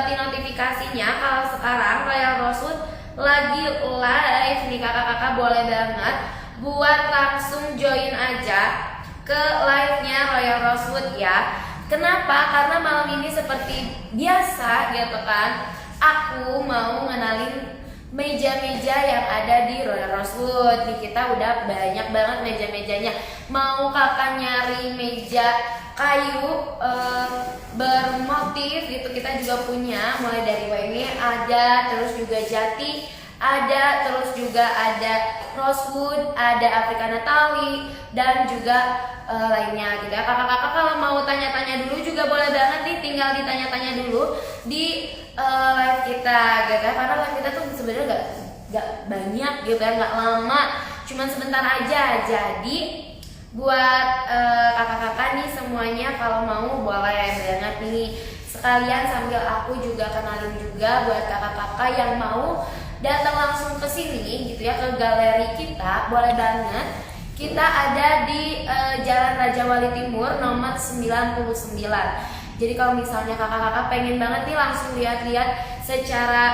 dapetin notifikasinya kalau sekarang Royal Rosewood lagi live nih kakak-kakak, boleh banget buat langsung join aja ke live-nya Royal Rosewood ya. Kenapa? Karena malam ini seperti biasa gitu kan, aku mau ngenalin meja-meja yang ada di Royal Rosewood. Nih kita udah banyak banget meja-mejanya. Mau kakak nyari meja kayu bermotif gitu, kita juga punya, mulai dari WNG ada, terus juga Jati ada, terus juga ada Rosewood, ada Africana Tali, dan juga lainnya gitu ya. Kakak-kakak kalau mau tanya-tanya dulu juga boleh banget nih, tinggal ditanya-tanya dulu di live kita gitu ya. Karena live kita tuh sebenarnya gak banyak gitu ya, gak lama, cuman sebentar aja. Jadi buat kakak-kakak nih semuanya kalau mau boleh banget nih, sekalian sambil aku juga kenalin juga buat kakak-kakak yang mau datang langsung ke sini gitu ya, ke galeri kita, boleh banget. Kita ada di Jalan Raja Wali Timur nomor 99. Jadi kalau misalnya kakak-kakak pengen banget nih langsung lihat-lihat secara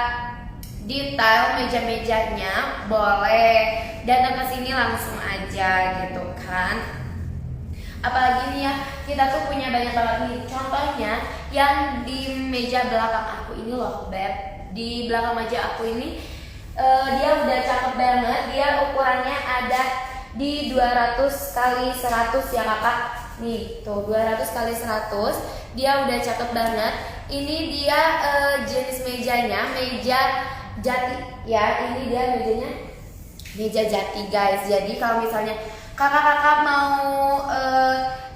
detail meja-mejanya, boleh datang ke sini langsung aja gitu kan. Apalagi nih ya, kita tuh punya banyak banget nih. Contohnya yang di meja belakang aku ini loh Beb. Di belakang meja aku ini dia udah cakep banget. Dia ukurannya ada di 200 kali 100 ya kakak. Nih tuh 200 kali 100. Dia udah cakep banget. Ini dia jenis mejanya, meja Jati ya. Ini dia mejanya meja Jati guys. Jadi kalau misalnya kakak-kakak mau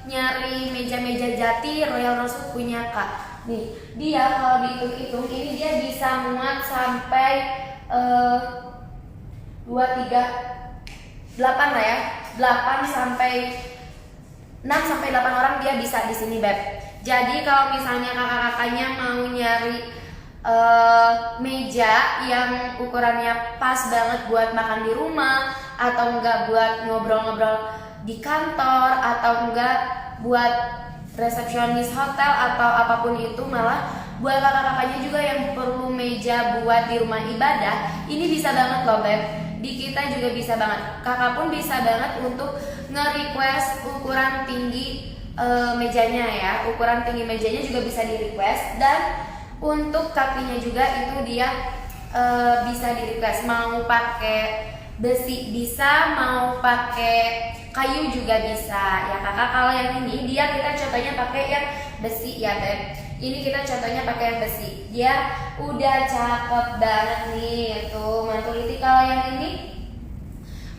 nyari meja-meja Jati, Royal Rosewood punya kak. Nih dia kalau dihitung-hitung ini dia bisa muat sampai 2, 3, 8 lah ya, 8 sampai 6 sampai 8 orang dia bisa di sini Beb. Jadi kalau misalnya kakak-kakaknya mau nyari meja yang ukurannya pas banget buat makan di rumah, atau enggak buat ngobrol-ngobrol di kantor, atau enggak buat resepsionis hotel atau apapun itu, malah buat kakak-kakaknya juga yang perlu meja buat di rumah ibadah, ini bisa banget loh Beb. Di kita juga bisa banget, kakak pun bisa banget untuk nge-request ukuran tinggi mejanya ya. Ukuran tinggi mejanya juga bisa di-request, dan untuk kakinya juga itu dia bisa di-request. Mau pakai besi bisa, mau pakai kayu juga bisa ya kakak. Kalau yang ini dia kita contohnya pakai yang besi ya Beb. Ini kita contohnya pakai yang besi. Dia udah cakep banget nih tuh, mantul itu. Kalau yang ini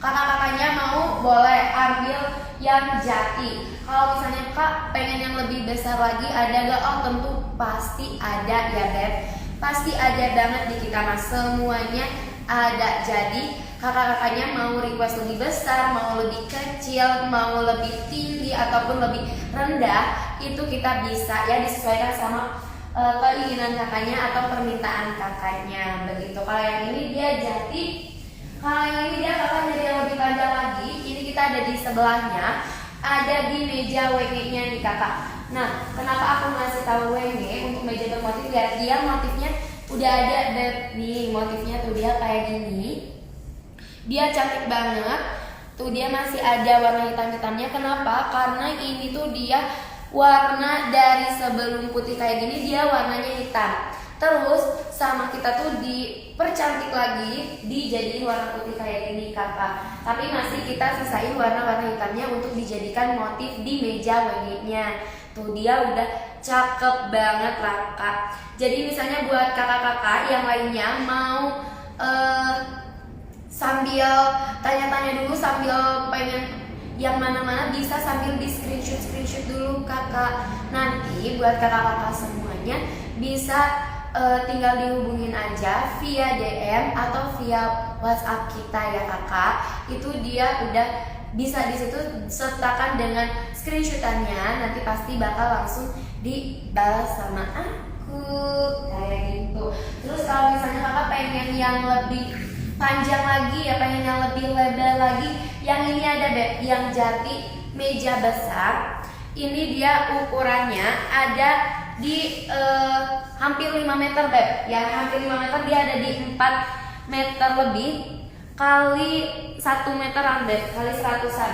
kakak-kakaknya mau boleh ambil yang Jati. Kalau misalnya kak pengen yang lebih besar lagi, ada gak? Oh tentu pasti ada ya Beb. Pasti ada banget di kita mas, semuanya ada. Jadi kakak-kakaknya mau request lebih besar, mau lebih kecil, mau lebih tinggi ataupun lebih rendah, itu kita bisa ya, disesuaikan sama keinginan kakaknya atau permintaan kakaknya begitu. Kalau yang ini dia Jati. Kalau yang ini dia kakak jadi yang lebih panjang lagi. Ini kita ada di sebelahnya, ada di meja WG-nya nih kakak. Nah, kenapa aku ngasih tahu WG untuk meja bermotif? Lihat dia motifnya udah ada nih, motifnya tuh dia kayak gini. Dia cantik banget. Tuh dia masih ada warna hitam-hitamnya. Kenapa? Karena ini tuh dia warna dari sebelum putih kayak gini, dia warnanya hitam. Terus sama kita tuh dipercantik lagi, dijadiin warna putih kayak gini kakak. Tapi masih kita sisain warna-warna hitamnya untuk dijadikan motif di meja WG-nya. Tuh dia udah cakep banget lah kak. Jadi misalnya buat kakak-kakak yang lainnya mau sambil tanya-tanya dulu, sambil pengen yang mana-mana, bisa sambil di screenshot dulu kakak. Nanti buat kakak-kakak semuanya bisa tinggal dihubungin aja via DM atau via WhatsApp kita ya kakak. Itu dia udah bisa di situ sertakan dengan screenshotannya, nanti pasti bakal langsung dibalas sama aku kayak gitu. Terus kalau misalnya kakak pengen yang lebih panjang lagi ya, pengen yang lebih lebar lagi, yang ini ada Beb, yang Jati meja besar. Ini dia ukurannya ada di hampir 5 meter Beb ya, hampir 5 meter. Dia ada di 4 meter lebih kali 1 meteran Beb, kali 100-an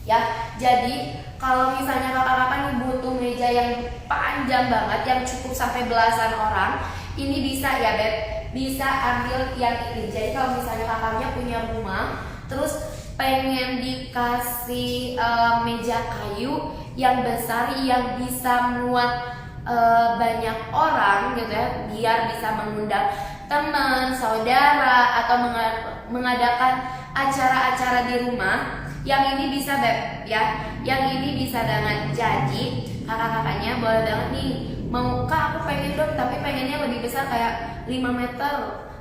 ya. Jadi kalau misalnya kakak-kakak nih butuh meja yang panjang banget, yang cukup sampai belasan orang, ini bisa ya Beb, bisa ambil yang ini. Jadi kalau misalnya kakaknya punya rumah terus pengen dikasih meja kayu yang besar yang bisa muat banyak orang gitu ya, biar bisa mengundang teman, saudara, atau mengadakan acara-acara di rumah, yang ini bisa Beb ya, yang ini bisa banget. Jadi kakak-kakaknya boleh banget nih, mau Kak aku pengen dong tapi pengennya lebih besar kayak 5 meter,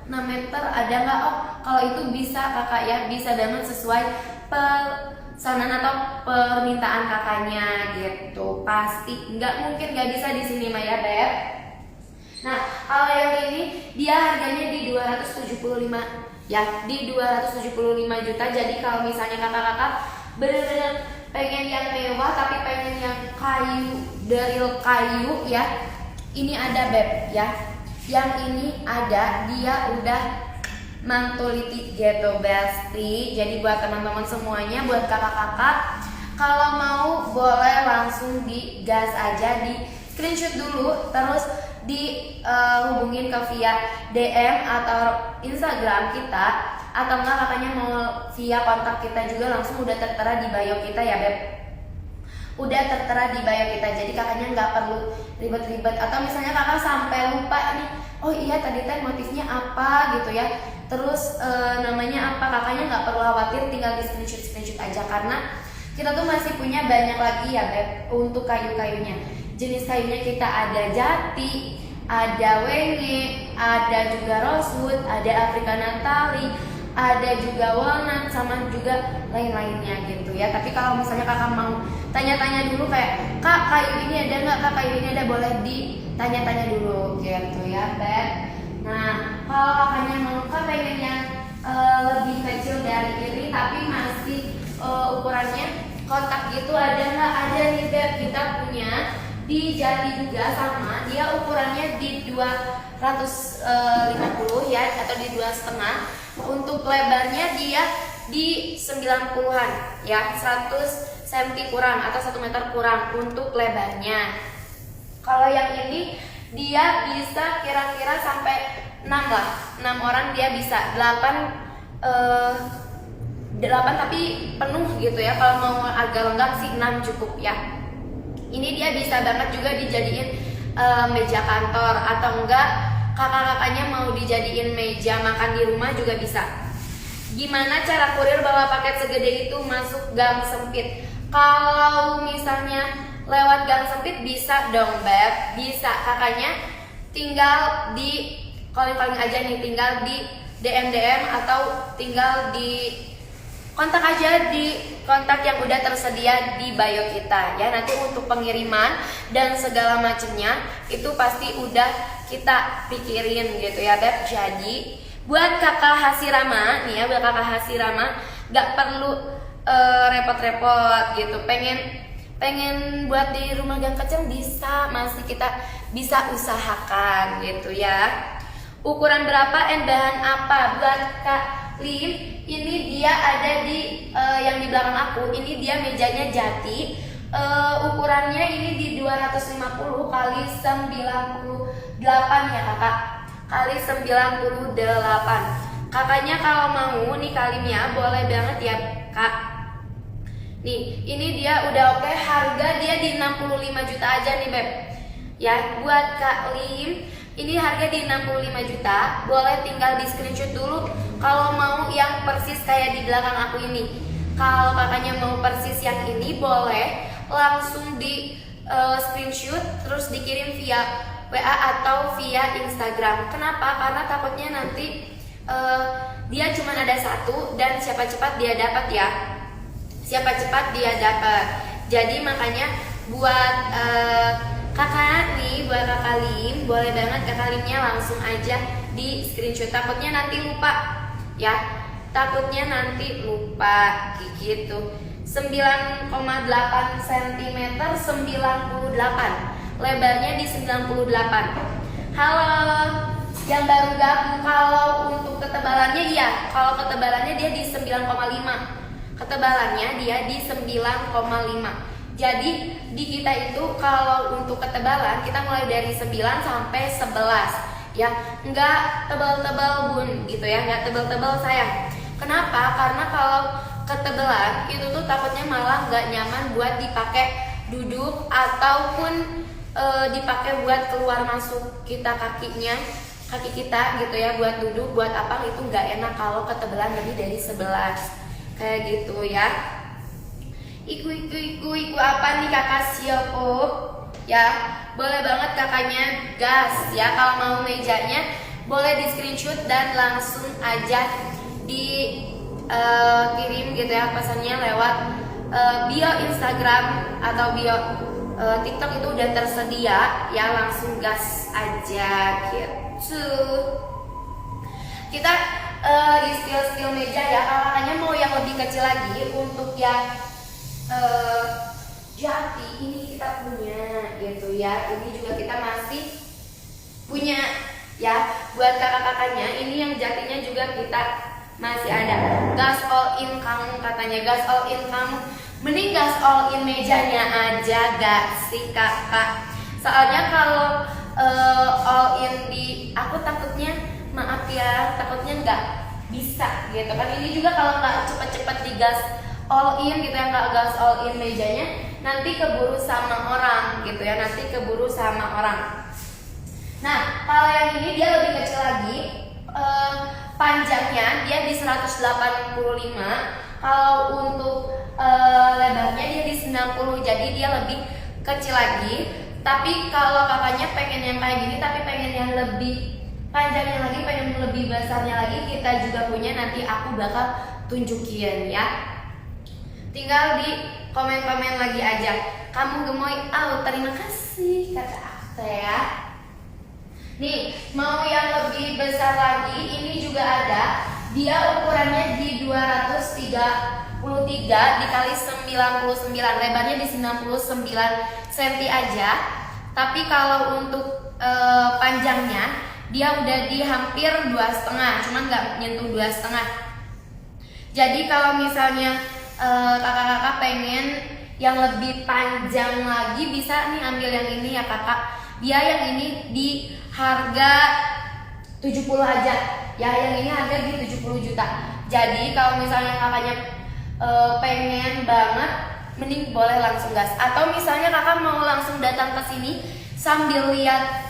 6 meter, ada nggak? Oh kalau itu bisa kakak ya, bisa banget sesuai pesanan atau permintaan kakaknya gitu. Pasti nggak mungkin nggak bisa di sini mah ya Beb. Nah kalau yang ini dia harganya di 275 ya, di 275 juta. Jadi kalau misalnya kakak-kakak bener-bener pengen yang mewah tapi pengen yang kayu, deril kayu ya, ini ada Beb ya. Yang ini ada, dia udah mantuliti gitu Besti. Jadi buat teman-teman semuanya, buat kakak-kakak, kalau mau boleh langsung digas aja, di screenshot dulu, terus dihubungin ke via DM atau Instagram kita, atau enggak kakaknya mau via kontak kita juga, langsung udah tertera di bio kita ya Beb, udah tertera di bio kita. Jadi kakaknya nggak perlu ribet-ribet, atau misalnya kakak sampai lupa nih, oh iya tadi teh motifnya apa gitu ya, terus namanya apa, kakaknya nggak perlu khawatir, tinggal di screenshot aja, karena kita tuh masih punya banyak lagi ya Beb untuk kayu-kayunya. Jenis kayunya kita ada jati, ada wenge, ada juga rosewood, ada africanatali, ada juga walnut, sama juga lain-lainnya gitu ya. Tapi kalau misalnya kakak mau tanya-tanya dulu kayak, Kak kayu ini ada nggak, Kak kayu ini ada, boleh ditanya-tanya dulu gitu ya Beb. Nah kalau kakaknya mau Kak pengen yang lebih kecil dari ini tapi masih ukurannya kotak gitu, ada nggak? Ada nih Beb, kita punya di jati juga, sama dia ukurannya di 250 ya, atau di 2,5. Untuk lebarnya dia di 90-an ya, 100 cm kurang atau 1 meter kurang untuk lebarnya. Kalau yang ini dia bisa kira-kira sampai 6 lah, 6 orang dia bisa, 8 tapi penuh gitu ya. Kalau mau agak lengkap sih 6 cukup ya. Ini dia bisa banget juga dijadiin meja kantor, atau enggak kakak-kakaknya mau dijadiin meja makan di rumah juga bisa. Gimana cara kurir bawa paket segede itu masuk gang sempit? Kalau misalnya lewat gang sempit bisa dong Beb, bisa. Kakaknya tinggal di calling aja nih, tinggal di DM atau tinggal di kontak aja di kontak yang udah tersedia di bio kita ya. Nanti untuk pengiriman dan segala macemnya itu pasti udah kita pikirin gitu ya Beb. Jadi buat kakak Hasirama nih ya, buat kakak Hasirama gak perlu repot-repot gitu, pengen buat di rumah gang kecil bisa, masih kita bisa usahakan gitu ya. Ukuran berapa and bahan apa? Buat Kak Lim, ini dia ada di yang di belakang aku, ini dia mejanya jati, ukurannya ini di 250 kali 98 ya kakak, kali 98. Kakaknya kalau mau nih Kalimnya boleh banget ya Kak. Nih, ini dia udah oke, harga dia di 65 juta aja nih Beb. Ya, buat Kak Lim, ini harga di 65 juta. Boleh tinggal di screenshot dulu kalau mau yang persis kayak di belakang aku ini. Kalau kakaknya mau persis yang ini, boleh langsung di screenshot terus dikirim via WA atau via Instagram. Kenapa? Karena takutnya nanti dia cuma ada satu dan siapa cepat dia dapat ya. Siapa cepat dia dapat. Jadi makanya buat kakak nih, buat kakak Lim, boleh banget kakak Limnya langsung aja di screenshot. Takutnya nanti lupa ya, takutnya nanti lupa gitu. 9,8 cm 98, lebarnya di 98. Halo, yang baru gabung, kalau untuk ketebalannya kalau ketebalannya dia di 9,5. Ketebalannya dia di 9,5. Jadi di kita itu kalau untuk ketebalan kita mulai dari 9 sampai 11 ya. Enggak tebal-tebal bun gitu ya, enggak tebal-tebal sayang. Kenapa? Karena kalau ketebalan itu tuh takutnya malah enggak nyaman buat dipakai duduk ataupun dipakai buat keluar masuk kaki kita gitu ya, buat duduk, buat apa, itu nggak enak kalau ketebalan lebih dari 11 kayak gitu ya. Iku apa nih kakak siapa ya, boleh banget kakaknya gas ya. Kalau mau mejanya boleh di screenshot dan langsung aja kirim gitu ya pesannya lewat bio Instagram atau bio TikTok, itu udah tersedia ya, langsung gas aja gitu. Kita di skill meja ya. Kalau kakaknya mau yang lebih kecil lagi, untuk yang jati ini kita punya gitu ya. Ini juga kita masih punya ya. Buat kakak-kakaknya ini yang jatinya juga kita masih ada. Gas all in kamu katanya, gas all in kamu. Mending gas all in mejanya aja gak sih kakak? Soalnya kalau all in di aku takutnya, maaf ya, takutnya nggak bisa gitu kan. Ini juga kalau nggak cepet-cepet digas all in gitu ya, nggak gas all in mejanya, nanti keburu sama orang gitu ya, nanti keburu sama orang. Nah kalau yang ini dia lebih kecil lagi, panjangnya dia di 185. Kalau untuk lebarnya dia di 90, jadi dia lebih kecil lagi. Tapi kalau kakaknya pengen yang kayak gini tapi pengen yang lebih panjangnya lagi, pengen lebih besarnya lagi, kita juga punya, nanti aku bakal tunjukin ya. Tinggal di komen-komen lagi aja. Kamu gemoy, terima kasih kata aku ya. Nih, mau yang lebih besar lagi, ini juga ada. Dia ukurannya di 233 dikali 99, lebarnya di 99 cm aja. Tapi kalau untuk panjangnya dia udah di hampir 2,5, cuman nggak nyentuh 2,5. Jadi kalau misalnya kakak-kakak pengen yang lebih panjang lagi, bisa nih ambil yang ini ya kakak. Dia yang ini di harga 70 aja ya, yang ini harga di 70 juta. Jadi kalau misalnya kakaknya pengen banget, mending boleh langsung gas. Atau misalnya kakak mau langsung datang ke sini sambil lihat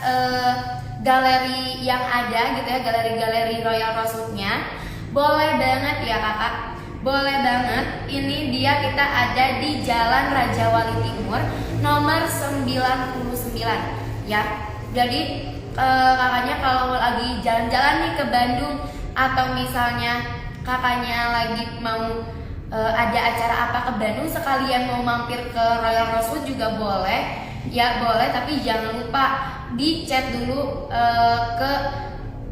galeri yang ada gitu ya, galeri Royal Rosewood-nya, boleh banget ya kakak, boleh banget. Ini dia, kita ada di Jalan Raja Wali Timur nomor 99 ya. Jadi kakaknya kalau lagi jalan-jalan nih ke Bandung, atau misalnya kakaknya lagi mau ada acara apa ke Bandung, sekalian mau mampir ke Royal Rosewood juga boleh ya, boleh. Tapi jangan lupa di chat dulu ke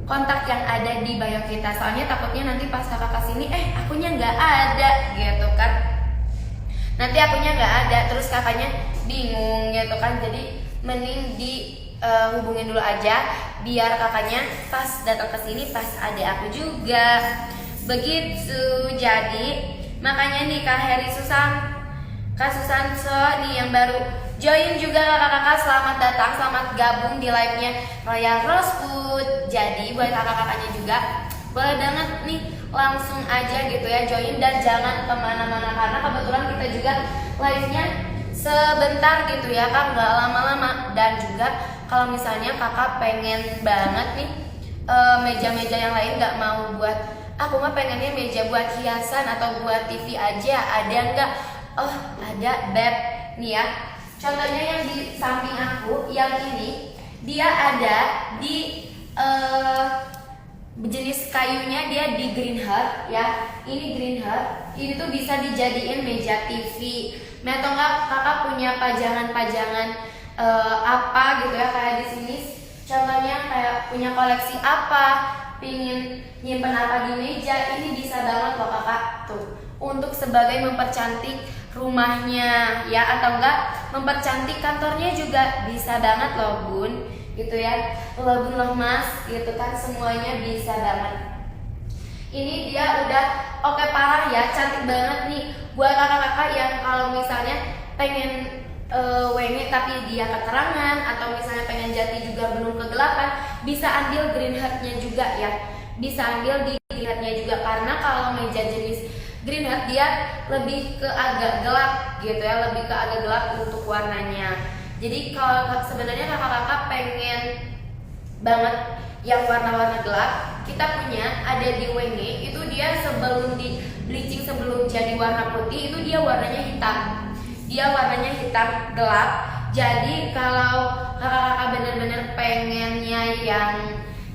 kontak yang ada di bio kita, soalnya takutnya nanti pas kakak kesini akunya nggak ada gitu kan, nanti akunya nggak ada terus kakaknya bingung gitu kan. Jadi mending di hubungin dulu aja biar kakaknya pas datang ke sini pas ada aku juga begitu. Jadi makanya nih Kak Susanso nih yang baru join juga, kakak-kakak selamat datang, selamat gabung di live-nya Royal Rosewood. Jadi buat kakak-kakaknya juga boleh banget nih langsung aja gitu ya join, dan jangan kemana-mana karena kebetulan kita juga live-nya sebentar gitu ya kak, nggak lama-lama. Dan juga kalau misalnya kakak pengen banget nih meja-meja yang lain, nggak mau buat aku mah pengennya meja buat hiasan atau buat TV aja, ada nggak? Oh ada beb nih ya. Contohnya yang di samping aku, yang ini dia ada di jenis kayunya, dia di green heart ya. Ini green heart, ini tuh bisa dijadiin meja TV. Atau enggak kakak punya pajangan-pajangan apa gitu ya, kayak di sini. Contohnya kayak punya koleksi apa, pingin nyimpen apa di meja, ini bisa banget loh kakak tuh, untuk sebagai mempercantik rumahnya ya, atau enggak mempercantik kantornya juga bisa banget loh bun, gitu ya, loh bun loh mas, gitu kan, semuanya bisa banget. Ini dia udah oke parah ya, cantik banget nih buat kakak-kakak yang kalau misalnya pengen wenge tapi dia keterangan, atau misalnya pengen jati juga belum kegelapan, bisa ambil green heart-nya juga ya, bisa ambil di green heart-nya juga, karena kalau meja jenis green heart dia lebih ke agak gelap gitu ya, lebih ke agak gelap untuk warnanya. Jadi kalau sebenarnya kakak-kakak pengen banget yang warna-warna gelap, kita punya ada di wenge itu, dia sebelum di bleaching, sebelum jadi warna putih itu dia warnanya hitam. Dia warnanya hitam gelap. Jadi kalau kakak-kakak bener-bener pengennya yang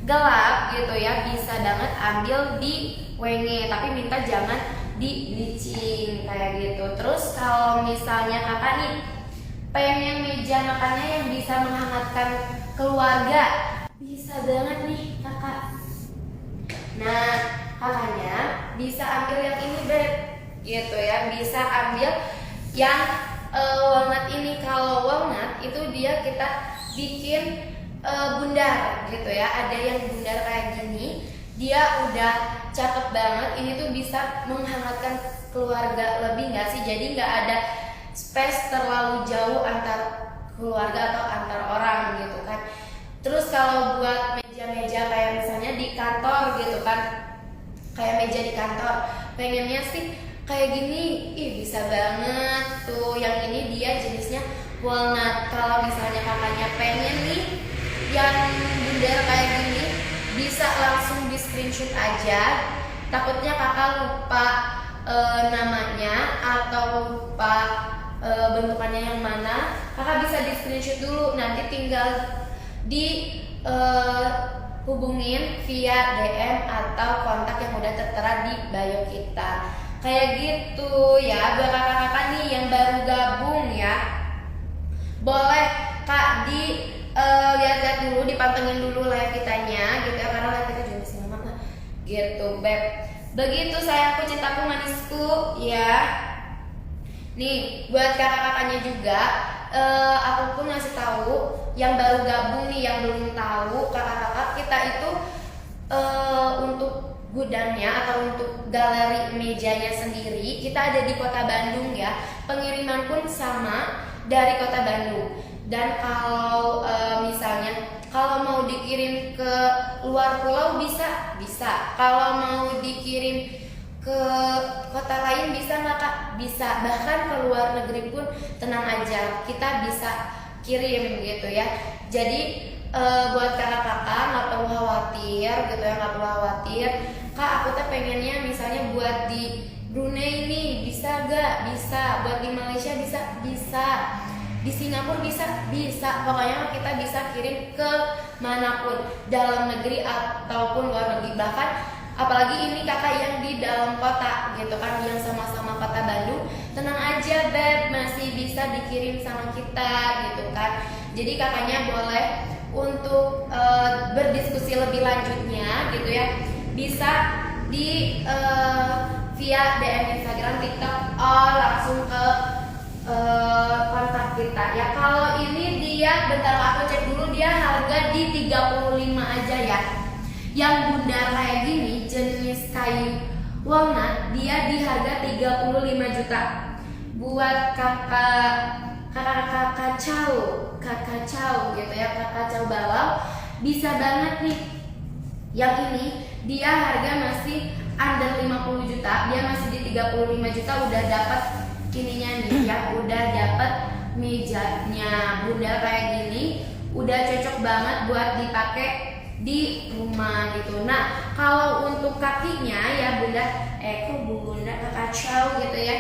gelap gitu ya, bisa banget ambil di wenge, tapi minta jangan di bleaching kayak gitu. Terus kalau misalnya kakak nih pengen meja makannya yang bisa menghangatkan keluarga, bisa banget nih kakak. Nah kakaknya bisa ambil yang ini beb, gitu ya, bisa ambil yang walnut ini. Kalau walnut itu dia kita bikin bundar gitu ya, ada yang bundar kayak gini, dia udah cakep banget. Ini tuh bisa menghangatkan keluarga lebih nggak sih, jadi nggak ada space terlalu jauh antar keluarga atau antar orang gitu kan. Terus kalau buat meja-meja kayak misalnya di kantor gitu kan, kayak meja di kantor pengennya sih kayak gini, bisa banget tuh. Yang ini dia jenisnya walnut. Kalau misalnya kakaknya pengen nih yang bundar kayak gini, bisa langsung di screenshot aja. Takutnya kakak lupa namanya atau lupa bentukannya yang mana, kakak bisa di screenshot dulu, nanti tinggal di hubungin via DM atau kontak yang udah tertera di bio kita. Kayak gitu ya, buat kakak-kakak nih yang baru gabung ya, boleh kak di lihat-lihat dulu, dipantengin dulu live kitanya gitu ya, karena live kita juga masih lama lah gitu beb. Begitu sayangku, cintaku, manisku ya. Nih buat kakak-kakaknya juga, aku pun ngasih tahu yang baru gabung nih, yang belum tahu, kakak-kakak kita itu untuk gudangnya atau untuk galeri mejanya sendiri kita ada di Kota Bandung ya. Pengiriman pun sama dari Kota Bandung. Dan kalau misalnya kalau mau dikirim ke luar pulau bisa. Kalau mau dikirim ke kota lain bisa nggak kak? Bisa. Bahkan ke luar negeri pun tenang aja, kita bisa kirim gitu ya. Jadi buat kakak-kakak nggak perlu khawatir gitu ya, nggak perlu khawatir. Kak aku tuh pengennya misalnya buat di Brunei nih, bisa gak? Bisa. Buat di Malaysia bisa? Bisa. Di Singapura bisa? Bisa. Pokoknya kita bisa kirim ke manapun, dalam negeri ataupun luar negeri. Bahkan apalagi ini kakak yang di dalam kota gitu kan, yang sama-sama Kota Bandung, tenang aja beb, masih bisa dikirim sama kita gitu kan. Jadi kakaknya boleh untuk berdiskusi lebih lanjutnya gitu ya, bisa di via DM Instagram, TikTok, langsung ke kontak kita ya. Kalau ini dia, bentar aku cek dulu, dia harga di 35 aja ya. Yang bundar kayak gini jenis kayu walnut, dia di harga 35 juta. Buat kakak kacau gitu ya, kacau balau, bisa banget nih. Yang ini dia harga masih under 50 juta, dia masih di 35 juta udah dapat ininya nih ya, udah dapat mejanya bundar kayak gini, udah cocok banget buat dipakai di rumah gitu. Nah kalau untuk kakinya ya bunda, bunda kacau gitu ya,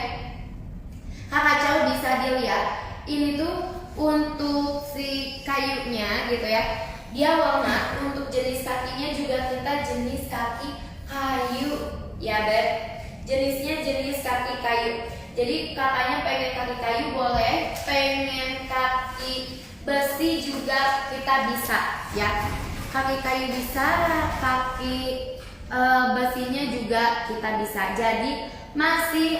kacau bisa dilihat. Ini tuh untuk si kayunya gitu ya, dia walnut. Untuk jenis kakinya juga kita jenis kaki kayu ya beb, jenisnya jenis kaki kayu. Jadi kakaknya pengen kaki kayu boleh, pengen kaki besi juga kita bisa ya. Kaki kayu bisa, kaki besinya juga kita bisa. Jadi masih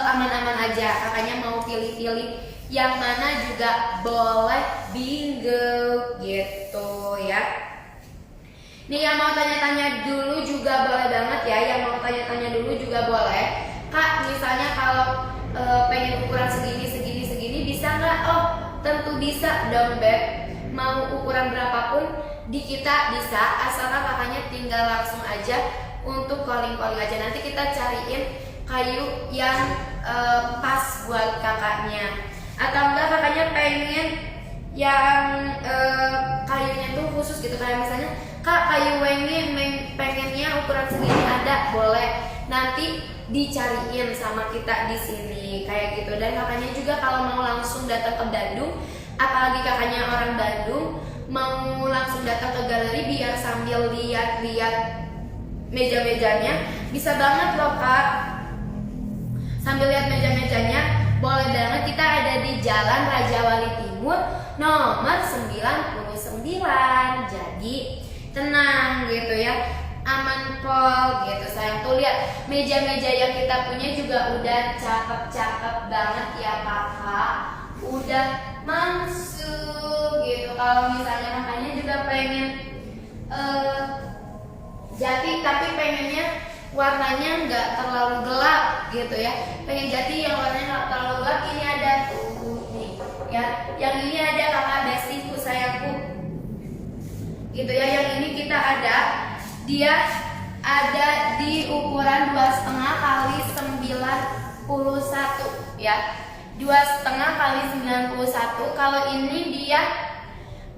aman-aman aja. Kakaknya mau pilih-pilih yang mana juga boleh, bingo gitu ya. Nih yang mau tanya-tanya dulu juga boleh banget ya, yang mau tanya-tanya dulu juga boleh. Kak, misalnya kalau pengen ukuran segini bisa nggak? Oh, tentu bisa dong Beb. Mau ukuran berapapun di kita bisa, asalkan kakaknya tinggal langsung aja untuk calling aja. Nanti kita cariin kayu yang pas buat kakaknya. Atau enggak kakaknya pengen yang kayunya tuh khusus gitu, kayak misalnya Kak kayu wengi pengennya ukuran segini, ada, boleh. Nanti dicariin sama kita di sini kayak gitu. Dan kakaknya juga kalau mau langsung datang ke Bandung, apalagi kakaknya orang Bandung, mau langsung datang ke galeri biar sambil lihat-lihat meja-mejanya, bisa banget loh Kak. Sambil lihat meja-mejanya, boleh banget. Kita ada di Jalan Raja Wali Timur nomor 99. Jadi tenang gitu ya, aman pol gitu sayang. Tuh lihat meja-meja yang kita punya juga udah cakep-cakep banget ya kakak, udah masuk gitu. Kalau misalnya kakaknya juga pengen jati tapi pengennya warnanya nggak terlalu gelap gitu ya, pengen jati yang warnanya nggak terlalu gelap, ini ada tuh nih ya, yang ini ada kakak bestiku sayangku gitu ya. Yang ini kita ada, dia ada di ukuran 2,5 kali 91 ya, 2,5 kali 91. Kalau ini dia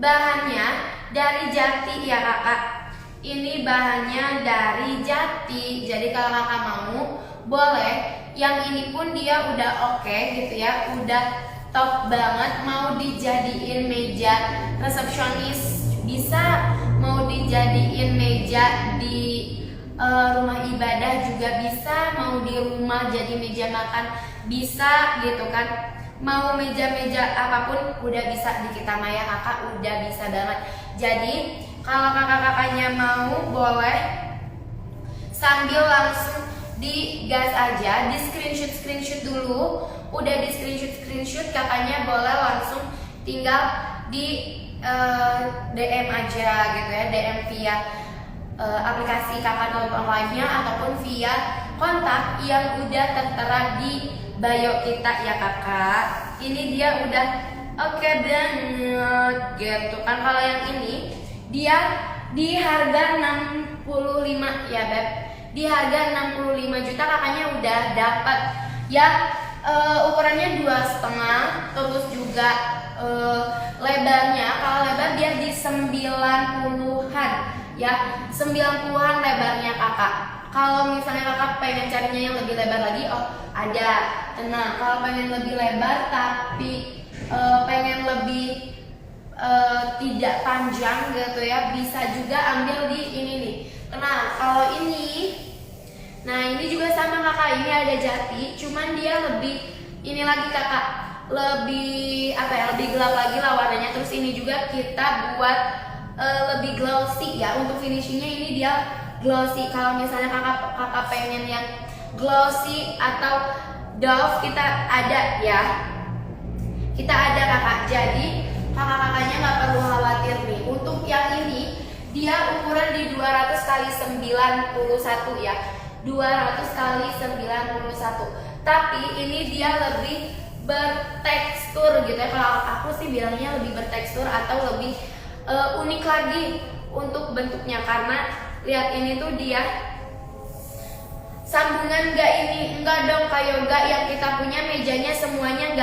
bahannya dari jati ya kakak, ini bahannya dari jati. Jadi kalau kakak mau boleh, yang ini pun dia udah oke gitu ya, udah top banget. Mau dijadiin meja resepsionis bisa, mau dijadiin meja di rumah ibadah juga bisa, mau di rumah jadi meja makan bisa gitu kan. Mau meja-meja apapun udah bisa di kita Maya kakak, udah bisa banget. Jadi kalau kakak-kakaknya mau boleh sambil langsung digas aja, di screenshot dulu. Udah di screenshot kakaknya boleh langsung tinggal di DM aja gitu ya, DM via aplikasi kakak telepon live-nya ataupun via kontak yang udah tertera di bio kita ya kakak. Ini dia udah oke banget gitu kan. Kalau yang ini dia di harga 65 ya Beb, di harga 65 juta kakaknya udah dapat yang ukurannya 2,5, terus juga lebarnya, kalau lebar dia di 90-an ya, 90-an lebarnya kakak. Kalau misalnya kakak pengen carinya yang lebih lebar lagi, oh ada, tenang. Kalau pengen lebih lebar tapi pengen lebih tidak panjang gitu ya, bisa juga ambil di ini nih. Nah kalau ini, nah ini juga sama kakak, ini ada jati, cuman dia lebih ini lagi kakak, lebih apa ya, lebih gelap lagi lah warnanya. Terus ini juga kita buat lebih glossy ya, untuk finishingnya ini dia glossy. Kalau misalnya kakak pengen yang glossy atau doff, kita ada ya, kita ada kakak. Jadi kakak-kakaknya nggak perlu khawatir nih. Untuk yang ini dia ukuran di 200 kali 91 ya, 200 kali 91. Tapi ini dia lebih bertekstur gitu ya. Kalau aku sih bilangnya lebih bertekstur atau lebih unik lagi untuk bentuknya, karena lihat ini tuh dia sambungan enggak dong kayak yoga yang kita punya mejanya semuanya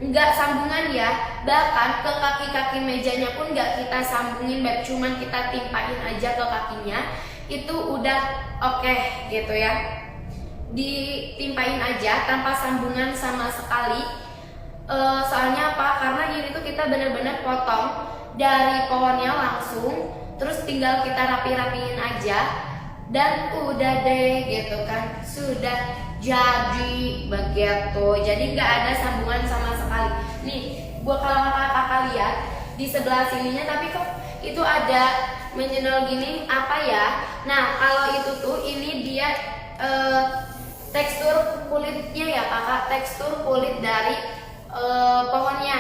enggak sambungan ya. Bahkan ke kaki-kaki mejanya pun enggak kita sambungin Beb, cuman kita timpain aja ke kakinya. Itu udah oke gitu ya, ditimpain aja tanpa sambungan sama sekali. Soalnya apa? Karena ini tuh kita bener-bener potong dari pohonnya langsung, terus tinggal kita rapi-rapiin aja dan udah deh gitu kan, sudah jadi begitu. Jadi nggak ada sambungan sama sekali. Nih gua kalau kakak lihat di sebelah sininya, tapi kok itu ada menyenol gini apa ya. Nah kalau itu tuh ini dia tekstur kulitnya ya kakak, tekstur kulit dari pohonnya.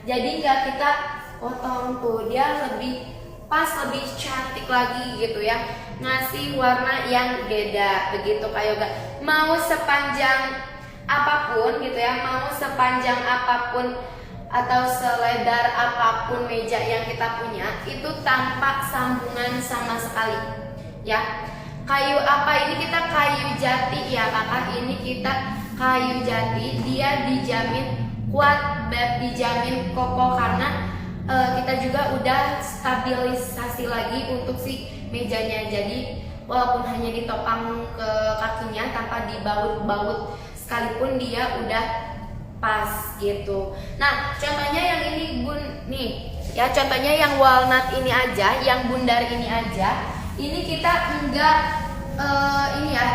Jadi nggak kita potong tuh, dia lebih pas, lebih cantik lagi gitu ya, ngasih warna yang beda begitu Kak Yoga. Mau sepanjang apapun gitu ya, mau sepanjang apapun atau selebar apapun meja yang kita punya, itu tanpa sambungan sama sekali ya. Kayu apa ini? Kita kayu jati ya kakak, ini kita kayu jati, dia dijamin kuat, dijamin kokoh karena kita juga udah stabilisasi lagi untuk si mejanya. Jadi walaupun hanya ditopang ke kakinya tanpa dibaut-baut sekalipun, dia udah pas gitu. Nah contohnya yang ini nih ya, contohnya yang walnut ini aja, yang bundar ini aja, ini kita enggak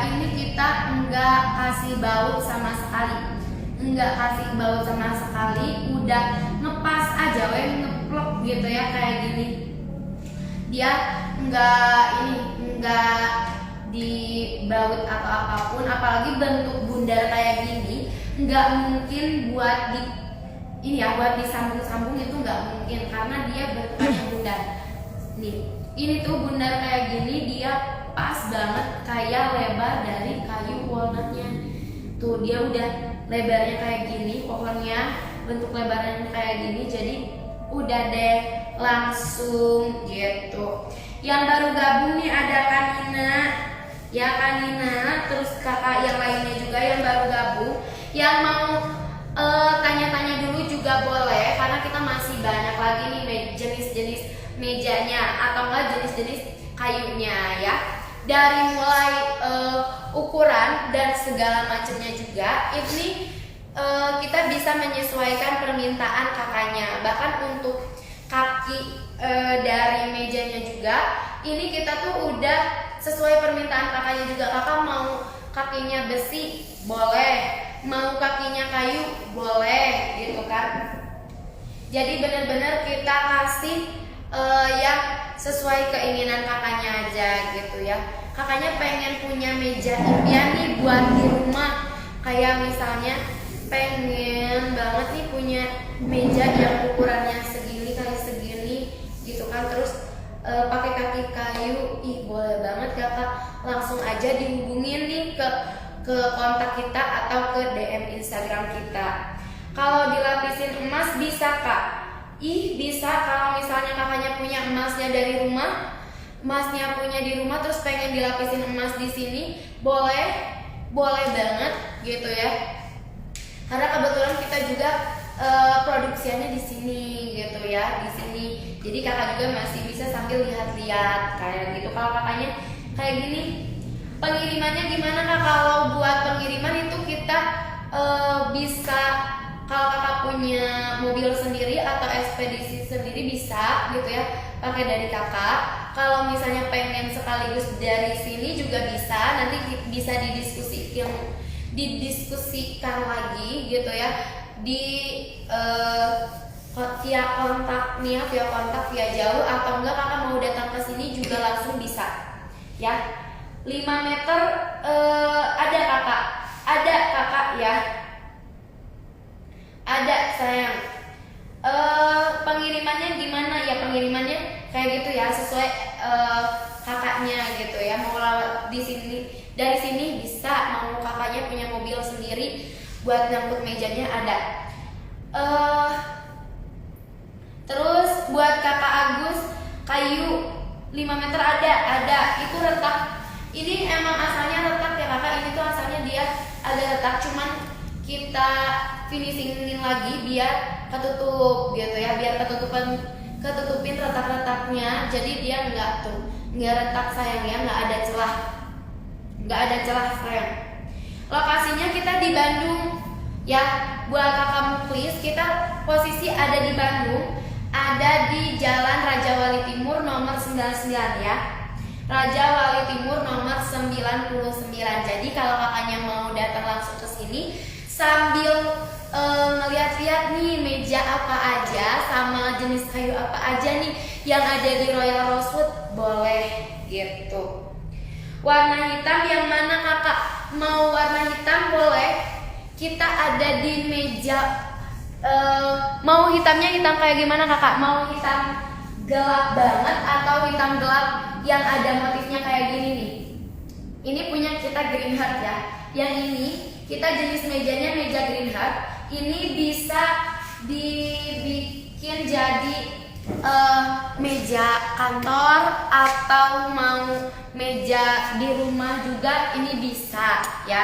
ini kita enggak kasih baut sama sekali, enggak kasih baut sama sekali, udah ngepas aja ngeplok gitu ya kayak gini. Dia enggak dibaut atau apapun, apalagi bentuk bundar kayak gini nggak mungkin buat buat disambung-sambung, itu nggak mungkin karena dia bentuknya bundar. Nih, ini tuh bundar kayak gini, dia pas banget kayak lebar dari kayu walnutnya. Tuh dia udah lebarnya kayak gini, pohonnya bentuk lebarnya kayak gini, jadi udah deh langsung gitu. Yang baru gabung nih ada Kanina, ya Kanina, terus kakak yang lainnya juga yang baru gabung. Yang mau tanya-tanya dulu juga boleh, karena kita masih banyak lagi nih jenis-jenis mejanya atau enggak jenis-jenis kayunya ya. Dari mulai ukuran dan segala macamnya juga, ini kita bisa menyesuaikan permintaan kakaknya. Bahkan untuk kaki dari mejanya juga, ini kita tuh udah sesuai permintaan kakaknya juga. Kakak mau kakinya besi boleh, mau kakinya kayu boleh gitu kan. Jadi benar-benar kita kasih yang sesuai keinginan kakaknya aja gitu ya. Kakaknya pengen punya meja impian nih buat di rumah, kayak misalnya pengen banget nih punya meja yang ukurannya segini kayak segini gitu kan, terus pakai kaki kayu, boleh banget kakak, langsung aja dihubungin nih ke kontak kita atau ke DM Instagram kita. Kalau dilapisin emas bisa kak, bisa. Kalau misalnya kakaknya punya emasnya dari rumah, emasnya punya di rumah, terus pengen dilapisin emas di sini, boleh banget gitu ya. Karena kebetulan kita juga produksiannya di sini gitu ya, di sini. Jadi kakak juga masih bisa sambil lihat-lihat kayak gitu. Kalau kakaknya kayak gini, pengirimannya gimana kak? Kalau buat pengiriman itu kita bisa, kalau kakak punya mobil sendiri atau ekspedisi sendiri bisa gitu ya, pakai dari kakak. Kalau misalnya pengen sekaligus dari sini juga bisa, nanti bisa didiskusikan lagi gitu ya di via kontak via jauh, atau enggak kakak mau datang ke sini juga langsung bisa ya. 5 meter ada kakak ya, ada sayang. Pengirimannya gimana ya? Pengirimannya kayak gitu ya, sesuai kakaknya gitu ya. Mau lewat di sini, dari sini bisa, mau kakaknya punya mobil sendiri buat ngangkut mejanya ada. Terus buat kakak Agus, kayu 5 meter ada, itu retak. Ini emang asalnya retak ya kakak, ini tuh asalnya dia ada retak, cuman kita finishingin lagi biar ketutup gitu ya, biar ketutupin retak-retaknya, jadi dia nggak retak sayang ya, nggak ada celah sayang. Lokasinya kita di Bandung ya, buat kakak Muklis, kita posisi ada di Bandung, ada di Jalan Raja Wali Timur nomor 99 ya, Raja Wali Timur nomor 99. Jadi kalau kakaknya mau datang langsung ke sini sambil ngeliat-liat nih meja apa aja sama jenis kayu apa aja nih yang ada di Royal Rosewood, boleh gitu. Warna hitam yang mana kakak? mau warna hitam boleh. Kita ada di meja. Mau hitamnya hitam kayak gimana kakak? Mau hitam gelap banget atau hitam gelap yang ada motifnya kayak gini nih? Ini punya kita Green Heart ya. Yang ini kita jenis mejanya meja Green Heart. Ini bisa dibikin jadi meja kantor atau mau meja di rumah juga ini bisa ya.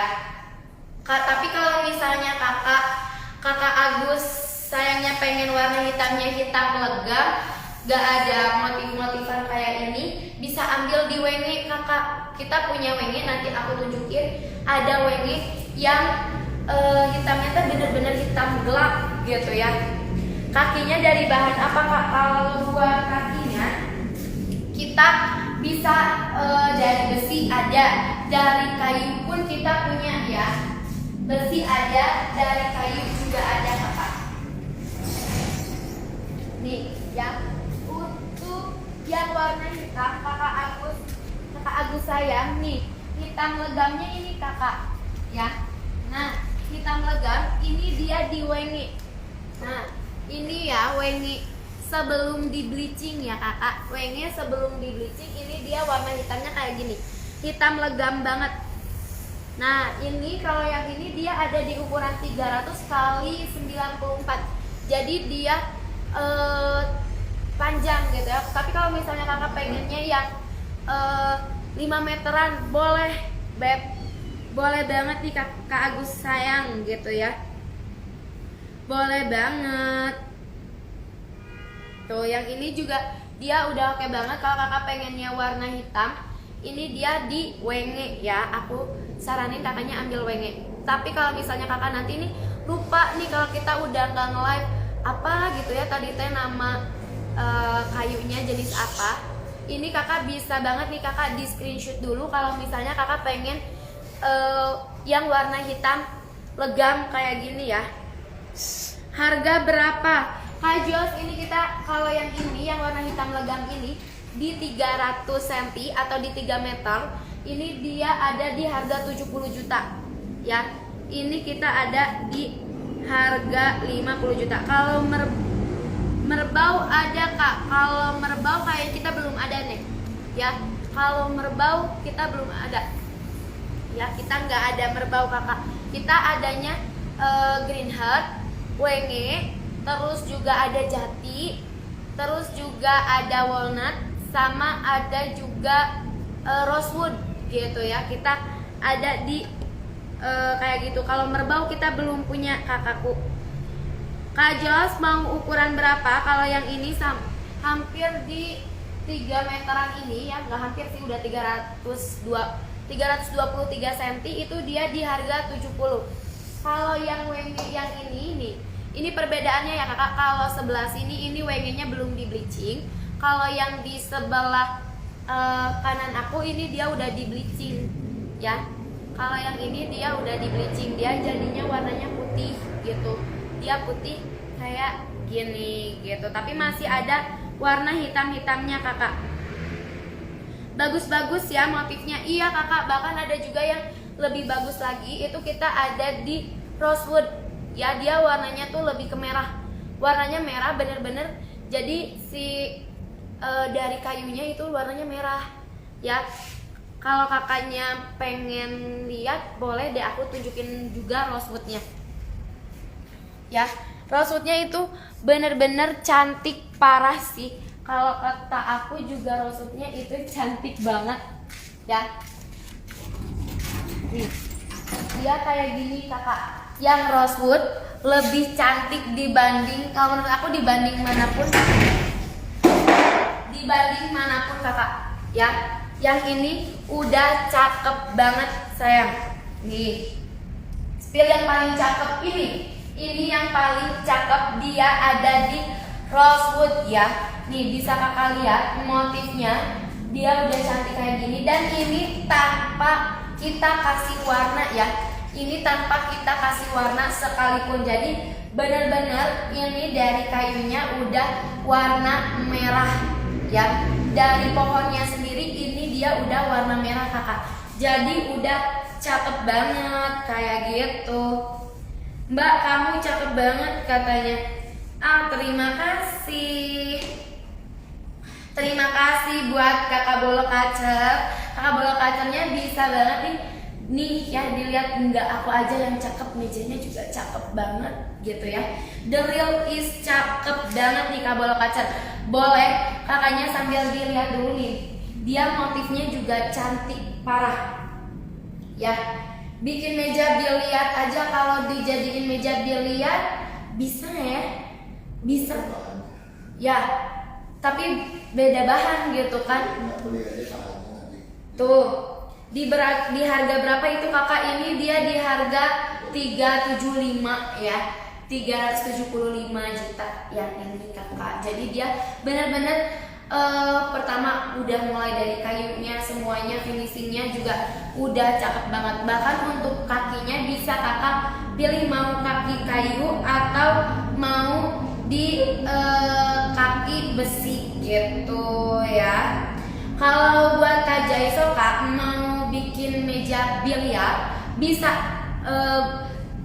Tapi kalau misalnya kakak Agus sayangnya pengen warna hitamnya hitam legam, gak ada motif-motifan kayak ini, bisa ambil di wenge kakak. Kita punya wenge, nanti aku tunjukin. Ada wenge yang hitamnya tuh bener-bener hitam gelap gitu ya. Kakinya dari bahan apa kak? Kalau buat kakinya kita bisa dari besi ada, dari kayu pun kita punya ya. Besi ada, dari kayu juga ada kakak. Nih ya, untuk yang warna hitam kakak Agus sayang nih, hitam legamnya ini kakak ya. Nah, hitam legam ini dia di wenge. Nah, ini ya wenge sebelum di bleaching ya kakak. Wenge sebelum di bleaching ini dia warna hitamnya kayak gini, hitam legam banget. Nah, ini kalau yang ini dia ada di ukuran 300 kali 94. Jadi dia panjang gitu ya. Tapi kalau misalnya kakak pengennya yang 5 meteran boleh, beb. Boleh banget nih Kak Agus sayang gitu ya. Boleh banget. Tuh, yang ini juga dia udah oke banget. Kalau kakak pengennya warna hitam, ini dia di wenge ya. Aku saranin kakaknya ambil wenge. Tapi kalau misalnya kakak nanti nih lupa nih kalau kita udah nggak nge-live apa gitu ya tadi teh nama kayunya jenis apa, ini kakak bisa banget nih kakak di screenshot dulu kalau misalnya kakak pengen yang warna hitam legam kayak gini ya. Harga berapa? Kak Jos, ini kita kalau yang ini yang warna hitam legam ini di 300 cm atau di 3 meter, ini dia ada di harga 70 juta ya. Ini kita ada di harga 50 juta. Kalau merbau ada kak. Kalau merbau kayak kita belum ada nih ya. Kalau merbau kita belum ada ya, kita nggak ada merbau kakak. Kita adanya Green Heart, wenge, terus juga ada jati, terus juga ada walnut, sama ada juga rosewood gitu ya. Kita ada di kayak gitu. Kalau merbau kita belum punya kakakku. Kak Jos mau ukuran berapa? Kalau yang ini hampir di 3 meteran ini ya, nggak hampir sih, udah 323 cm, itu dia di harga 70. Kalau yang wenge yang ini nih, ini perbedaannya ya kakak. Kalau sebelah sini ini wengenya belum di bleaching. Kalau yang di sebelah kanan aku ini dia udah di bleaching ya. Kalau yang ini dia udah di bleaching, dia jadinya warnanya putih gitu. Dia putih kayak gini gitu, tapi masih ada warna hitam-hitamnya kakak. Bagus-bagus ya motifnya. Iya kakak, bahkan ada juga yang lebih bagus lagi, itu kita ada di rosewood ya. Dia warnanya tuh lebih ke merah, warnanya merah bener-bener. Jadi si dari kayunya itu warnanya merah ya. Kalau kakaknya pengen lihat, boleh deh aku tunjukin juga rosewoodnya ya. Rosewoodnya itu bener-bener cantik parah sih. Kalau kata aku juga rosewoodnya itu cantik banget ya. Nih, dia kayak gini kakak. Yang rosewood lebih cantik dibanding, kalau menurut aku dibanding manapun kakak ya. Yang ini udah cakep banget sayang. Nih, spill yang paling cakep ini yang paling cakep, dia ada di rosewood ya. Nih bisa kakak lihat motifnya, dia udah cantik kayak gini. Dan ini tanpa kita kasih warna ya. Ini tanpa kita kasih warna sekalipun. Jadi benar-benar ini dari kayunya udah warna merah ya. Dari pohonnya sendiri ini dia udah warna merah kakak. Jadi udah cakep banget kayak gitu. Mbak, kamu cakep banget katanya. Ah, terima kasih. Terima kasih buat kakak Bolok Kacer. Kakak Bolok Kacernya bisa banget nih. Nih ya, dilihat, enggak aku aja yang cakep, mejanya juga cakep banget gitu ya. The real is cakep banget nih Kak Bolok Kacer. Boleh kakaknya sambil dilihat dulu nih. Dia motifnya juga cantik parah. Ya, bikin meja biliar aja kalau dijadiin meja biliar bisa ya? Bisa. Ya, tapi beda bahan gitu kan. Tuh, di harga berapa itu kakak? Ini dia di harga 375 ya. 375 juta yang ini kakak. Jadi dia benar-benar pertama udah mulai dari kayunya, semuanya finishingnya juga udah cakep banget. Bahkan untuk kakinya bisa kakak pilih mau kaki kayu atau mau di kaki besi gitu ya. Kalau buat Kak Jaiso Kak mau bikin meja biliar bisa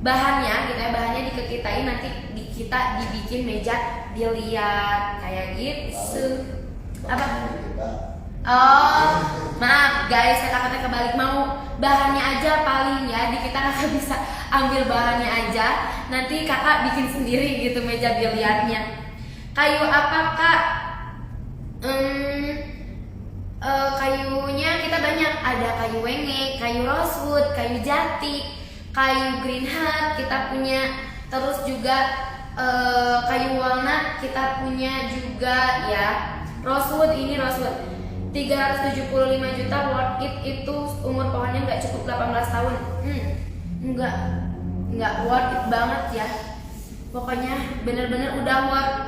bahannya gitu ya, bahannya dikekitain nanti kita dibikin meja biliar kayak gitu. Apa? Oh, maaf guys, kata-kata kebalik, mau bahannya aja paling ya, di kita kakak bisa ambil bahannya aja, nanti kakak bikin sendiri gitu meja biliarnya. Kayu apa kak? Kayunya kita banyak, ada kayu wenge, kayu rosewood, kayu jati, kayu green heart kita punya, terus juga kayu walnut kita punya juga ya. Rosewood, ini rosewood 375 juta, worth it. Itu umur pohonnya nggak cukup 18 tahun. Nggak worth it banget ya. Pokoknya bener-bener udah worth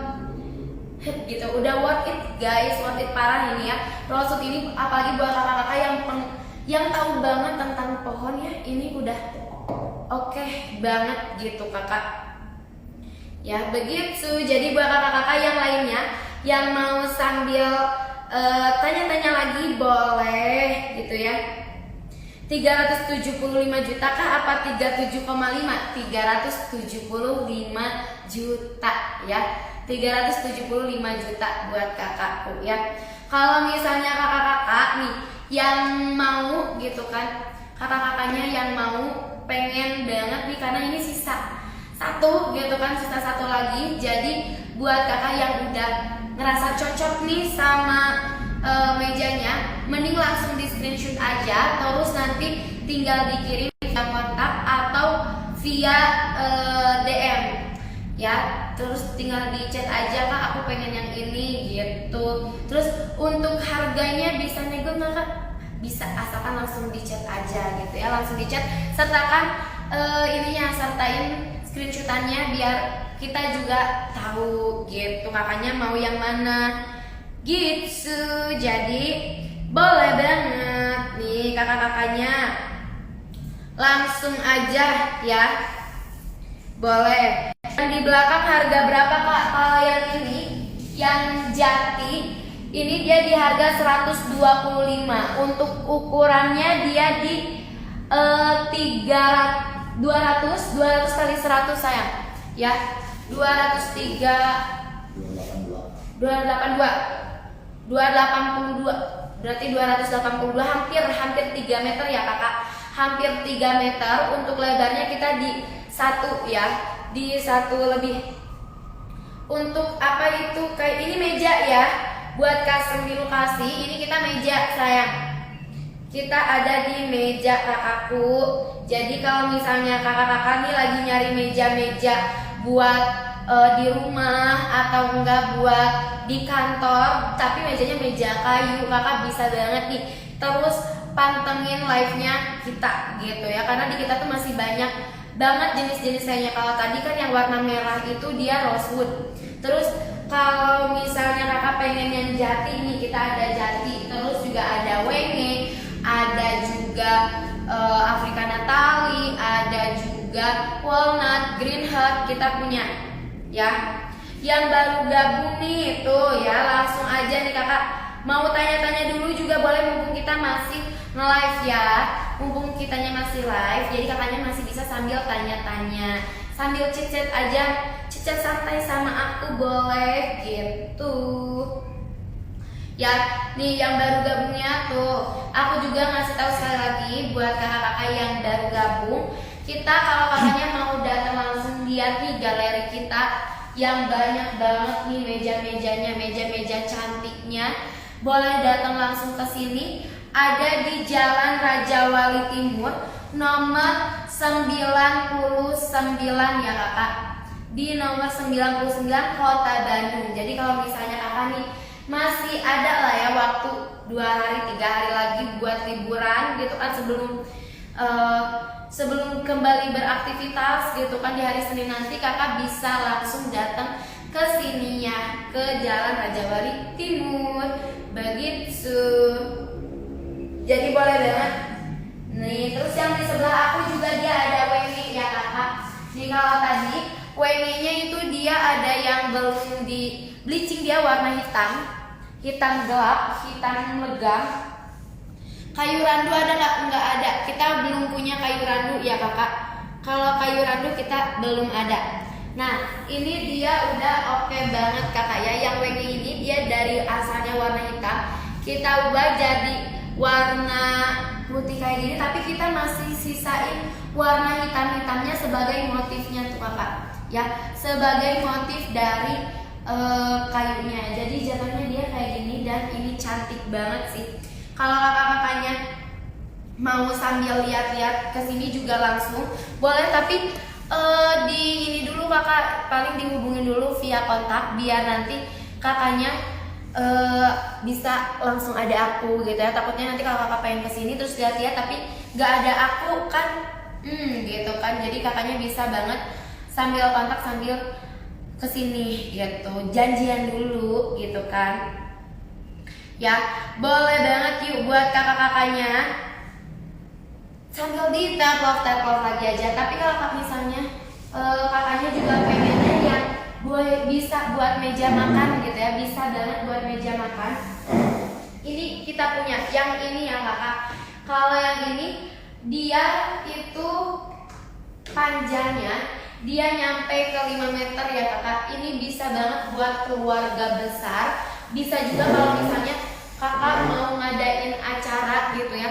it gitu, udah worth it guys, worth it parah ini ya. Rosewood ini apalagi buat kakak-kakak yang tahu banget tentang pohon ya, ini udah oke banget gitu kakak. Ya begitu. Jadi buat kakak-kakak yang lainnya yang mau sambil tanya-tanya lagi boleh gitu ya. 375 juta kah apa 37,5? 375 juta ya. 375 juta buat kakakku ya. Kalau misalnya kakak-kakak nih yang mau gitu kan, kakak-kakaknya yang mau pengen banget nih karena ini sisa satu gitu kan, sisa satu lagi. Jadi buat kakak yang udah ngerasa cocok nih sama mejanya, mending langsung di screenshot aja, terus nanti tinggal dikirim via WhatsApp atau via DM ya. Terus tinggal di chat aja kak, aku pengen yang ini gitu. Terus untuk harganya bisa nego nggak kak? Bisa, asalkan langsung di chat aja gitu ya, langsung di chat, sertakan sertain screenshotannya biar kita juga tahu gitu kakaknya mau yang mana gitu. Jadi boleh banget nih kakak-kakaknya langsung aja ya, boleh. Yang di belakang harga berapa kak? Kalau yang ini yang jati ini dia di harga 125. Untuk ukurannya dia di 200 kali 100 sayang ya, 282 berarti 282, hampir 3 meter ya kakak, hampir 3 meter. Untuk lebarnya kita di 1 ya, di 1 lebih. Untuk apa itu kayak ini meja ya, buat custom di lokasi ini kita meja sayang, kita ada di meja kakakku. Jadi kalau misalnya kakak-kakak nih lagi nyari meja-meja buat di rumah atau enggak buat di kantor, tapi mejanya meja kayu, kakak bisa banget nih terus pantengin live-nya kita gitu ya, karena di kita tuh masih banyak banget jenis-jenis lainnya. Kalau tadi kan yang warna merah itu dia rosewood. Terus kalau misalnya kakak pengen yang jati nih, kita ada jati, terus juga ada wenge, ada juga Africana Tali, ada juga walnut, green heart kita punya ya. Yang baru gabung nih tuh ya, langsung aja nih kakak mau tanya-tanya dulu juga boleh, mumpung kita masih nge-live ya. Mumpung kitanya masih live, jadi kakaknya masih bisa sambil tanya-tanya, sambil chit-chat aja, chit-chat santai sama aku boleh gitu. Ya, nih yang baru gabungnya tuh, aku juga ngasih tahu sekali lagi buat kakak-kakak yang baru gabung. Kita kalau kakaknya mau datang langsung lihat nih galeri kita yang banyak banget nih meja-mejanya, meja-meja cantiknya. Boleh datang langsung ke sini. Ada di Jalan Raja Wali Timur nomor 99 ya kakak. Di nomor 99 Kota Bandung. Jadi kalau misalnya kakak nih masih ada lah ya waktu 2 hari 3 hari lagi buat liburan gitu kan, sebelum kembali beraktivitas gitu kan di hari Senin nanti, kakak bisa langsung datang ke sini ya, ke Jalan Raja Wali Timur begitu. Jadi boleh banget. Nih terus yang di sebelah aku juga dia ada WC ya kakak. Nih kalau tadi WC-nya itu dia ada yang belum di bleaching, dia warna hitam, hitam gelap, hitam legam. Kayu randu ada nggak? Nggak ada. Kita belum punya kayu randu ya kakak. Kalau kayu randu kita belum ada. Nah ini dia udah oke banget kakak ya. Yang WC ini dia dari asalnya warna hitam, kita ubah jadi warna putih kayak gini, tapi kita masih sisain warna hitam-hitamnya sebagai motifnya tuh kakak ya, sebagai motif dari kayunya. Jadi jatuhnya dia kayak gini dan ini cantik banget sih. Kalau kakak-kakaknya mau sambil lihat-lihat kesini juga langsung boleh, tapi di ini dulu kakak, paling dihubungin dulu via kontak biar nanti kakaknya bisa langsung ada aku gitu ya. Takutnya nanti kalau kakak pengen kesini terus lihat-lihat tapi nggak ada aku kan, gitu kan. Jadi kakaknya bisa banget sambil kontak sambil kesini gitu, janjian dulu gitu kan ya. Boleh banget yuk buat kakak-kakaknya sambil di tap lagi aja. Tapi kalau misalnya kakaknya juga pengennya yang bisa buat meja makan gitu ya, bisa banget buat meja makan. Ini kita punya yang ini ya kakak. Kalau yang ini dia itu panjangnya dia nyampe ke 5 meter ya kakak. Ini bisa banget buat keluarga besar. Bisa juga kalau misalnya kakak mau ngadain acara gitu ya,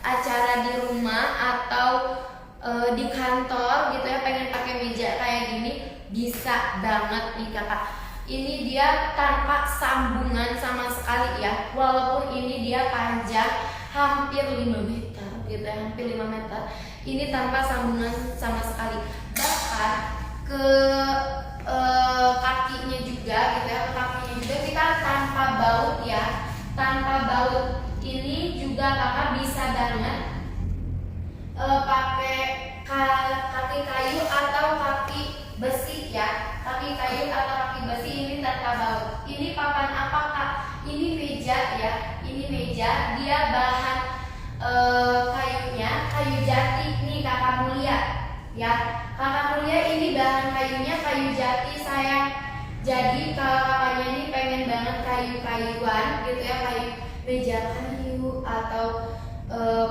acara di rumah atau di kantor gitu ya, pengen pakai meja kayak gini, bisa banget nih kakak. Ini dia tanpa sambungan sama sekali ya, walaupun ini dia panjang hampir 5 meter gitu ya, hampir 5 meter. Ini tanpa sambungan sama sekali. Bahkan ke kakinya juga gitu ya, ke kakinya juga kita tanpa baut ya, tanpa baut. Ini juga kakak bisa banget pakai kaki kayu atau kaki besi ya, kaki kayu atau kaki besi. Ini tanpa baut. Ini papan apa kak? Ini meja ya, ini meja. Dia bahan kayunya kayu jati nih kakak mulia ya. Kakak mulia ini bahan kayunya kayu jati sayang. Jadi kalau kakaknya ini pengen banget kayu-kayuan gitu ya, kayu meja kayu atau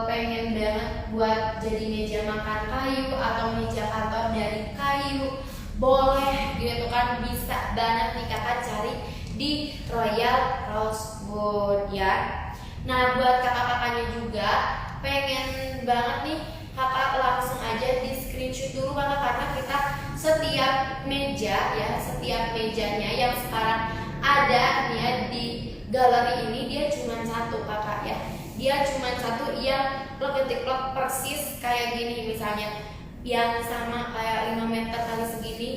pengen banget buat jadi meja makan kayu atau meja kantor dari kayu, boleh gitu kan, bisa banget nih kakak cari di Royal Rosewood ya. Nah buat kakak-kakaknya juga pengen banget nih kakak langsung aja di screenshot dulu kakak, karena kita setiap meja ya, setiap mejanya yang sekarang ada nih ya di galeri ini dia cuma satu kakak ya. Dia cuma satu yang plek-plek persis kayak gini misalnya, yang sama kayak 5 meter kali segini.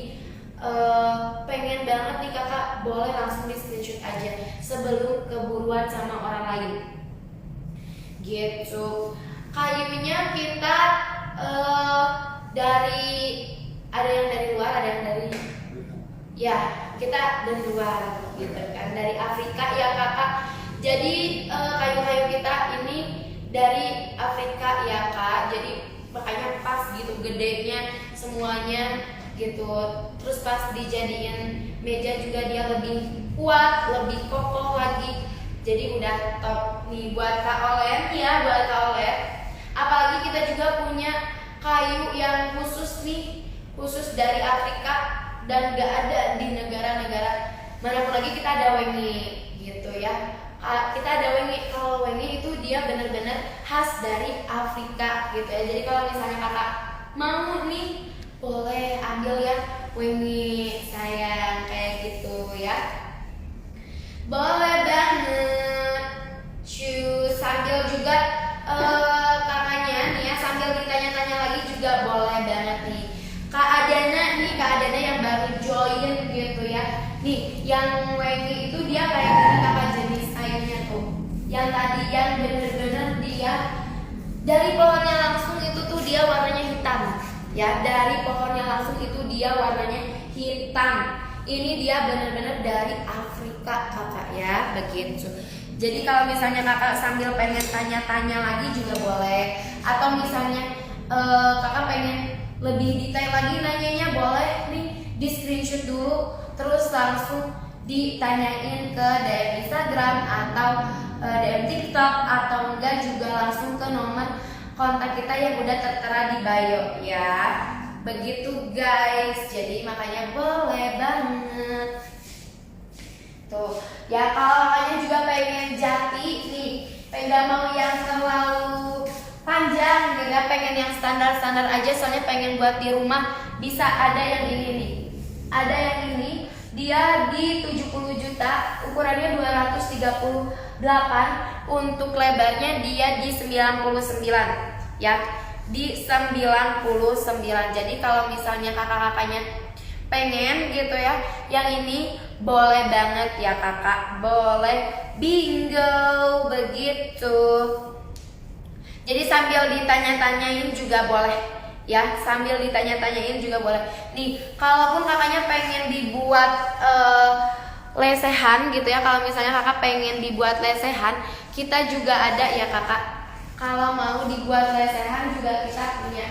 Pengen banget nih kakak, boleh langsung di screenshot aja sebelum keburuan sama orang lain gitu. Kayunya kita dari, ada yang dari luar, ada yang dari ya, kita dari luar gitu kan, dari Afrika ya kakak. Jadi kayu-kayu kita ini dari Afrika ya kak, jadi makanya pas gitu gedenya semuanya gitu. Terus pas dijadiin meja juga dia lebih kuat, lebih kokoh lagi. Jadi udah top nih buat Kak Olen ya, buat Kak Olen. kita juga punya kayu yang khusus nih, khusus dari Afrika dan gak ada di negara-negara manapun lagi. Kita ada wengi gitu ya. Kita ada wengi. Kalau wengi itu dia benar-benar khas dari Afrika gitu ya. Jadi kalau misalnya kakak mau nih, boleh ambil ya wengi sayang kayak gitu ya. Boleh banget. Sambil juga kakaknya nih ya, sambil ditanya-tanya lagi juga boleh banget nih. Kak Adana yang baru join gitu ya. Nih, yang wengi itu dia kayak gini kakak, jenis airnya tuh. Yang tadi yang bener-bener dia dari pohonnya langsung itu tuh dia warnanya hitam. Ya, dari pohonnya langsung itu dia warnanya hitam. Ini dia bener-bener dari Afrika kakak ya, begitu. Jadi kalau misalnya kakak sambil pengen tanya-tanya lagi juga boleh. Atau misalnya kakak pengen lebih detail lagi nanyanya, boleh nih di screenshot dulu, terus langsung ditanyain ke DM Instagram atau DM TikTok, atau enggak juga langsung ke nomor kontak kita yang udah tertera di bio ya. Begitu guys, jadi makanya boleh banget. Tuh, ya kalau kakaknya juga pengen jati nih, pengen mau yang terlalu panjang gitu ya, pengen yang standar-standar aja soalnya pengen buat di rumah, bisa ada yang ini nih. Ada yang ini, dia di 70 juta, ukurannya 238, untuk lebarnya dia di 99 ya, di 99. Jadi kalau misalnya kakak-kakaknya pengen gitu ya yang ini, boleh banget ya kakak, boleh bingo begitu. Jadi sambil ditanya-tanyain juga boleh ya, sambil ditanya-tanyain juga boleh. Nih, kalaupun kakaknya pengen dibuat lesehan gitu ya, kalau misalnya kakak pengen dibuat lesehan, kita juga ada ya kakak. Kalau mau dibuat lesehan juga kita punya.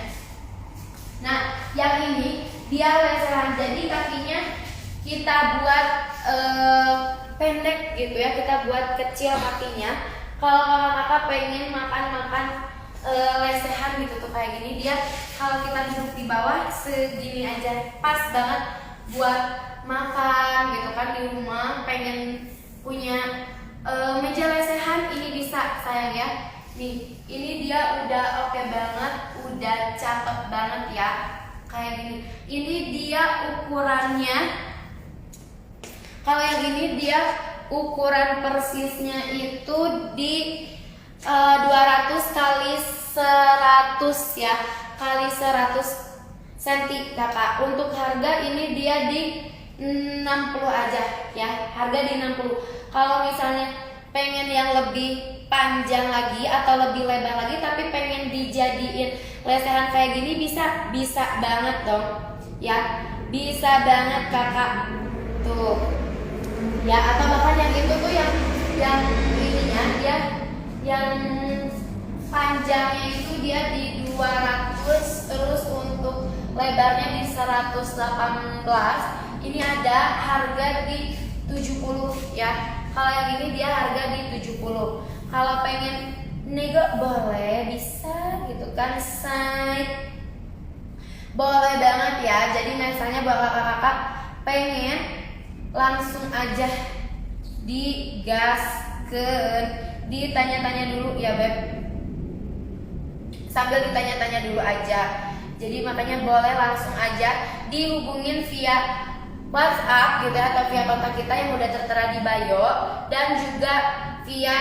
Nah, yang ini dia lesehan, jadi kakinya kita buat pendek gitu ya, kita buat kecil kakinya. Kalau kakak pengen makan lesehan gitu tuh kayak gini, dia kalau kita duduk di bawah segini aja pas banget buat makan gitu kan di rumah. Pengen punya meja lesehan, ini bisa sayang ya. Nih, ini dia udah oke banget, udah cakep banget ya kayak gini. Ini dia ukurannya, kalau yang ini dia ukuran persisnya itu di 200 kali 100 ya, kali 100 cm kakak. Untuk harga ini dia di 60 aja ya, harga di 60. Kalau misalnya pengen yang lebih panjang lagi atau lebih lebar lagi tapi pengen dijadiin lesehan kayak gini, bisa banget dong ya, bisa banget kakak tuh ya. Atau bahkan yang itu tuh yang ininya dia yang panjangnya itu dia di 200, terus untuk lebarnya di 118. Ini ada harga di 70 ya. Kalau yang ini dia harga di 70. Kalau pengen nego boleh, bisa gitu kan say, boleh banget ya. Jadi misalnya buat kakak-kakak pengen langsung aja digaskeun, ditanya-tanya dulu ya beb, sambil ditanya-tanya dulu aja. Jadi makanya boleh langsung aja dihubungin via WhatsApp gitu ya, atau via kontak kita yang udah tertera di bio, dan juga via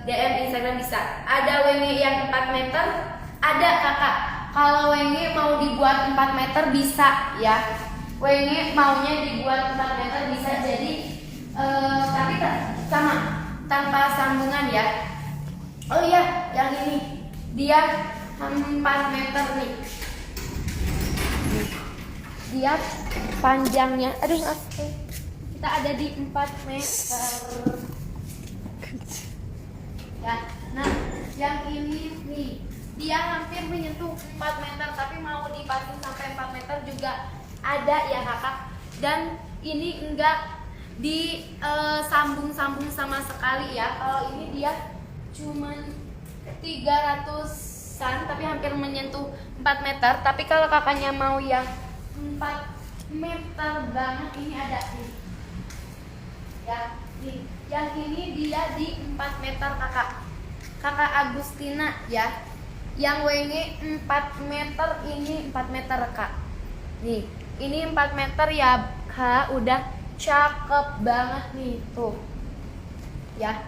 DM Instagram bisa. Ada wengi yang 4 meter, ada kakak. Kalau wengi mau dibuat 4 meter bisa ya. Wengi maunya dibuat 4 meter bisa, jadi tapi sama tanpa sambungan ya. Oh iya, yang ini dia 4 meter nih. Dia panjangnya, aduh kita ada di 4 meter ya. Nah, yang ini nih dia hampir menyentuh 4 meter, tapi mau dipasang sampai 4 meter juga ada ya kakak. Dan ini enggak disambung-sambung sama sekali ya. Kalau ini dia cuman 300 ratusan, tapi hampir menyentuh 4 meter. Tapi kalau kakaknya mau yang 4 meter banget, ini ada nih. Ya, nih. Yang ini dia di 4 meter kakak. Kakak Agustina ya. Yang WG 4 meter, ini 4 meter kak. Nih, ini 4 meter ya kak, udah cakep banget nih tuh. Ya.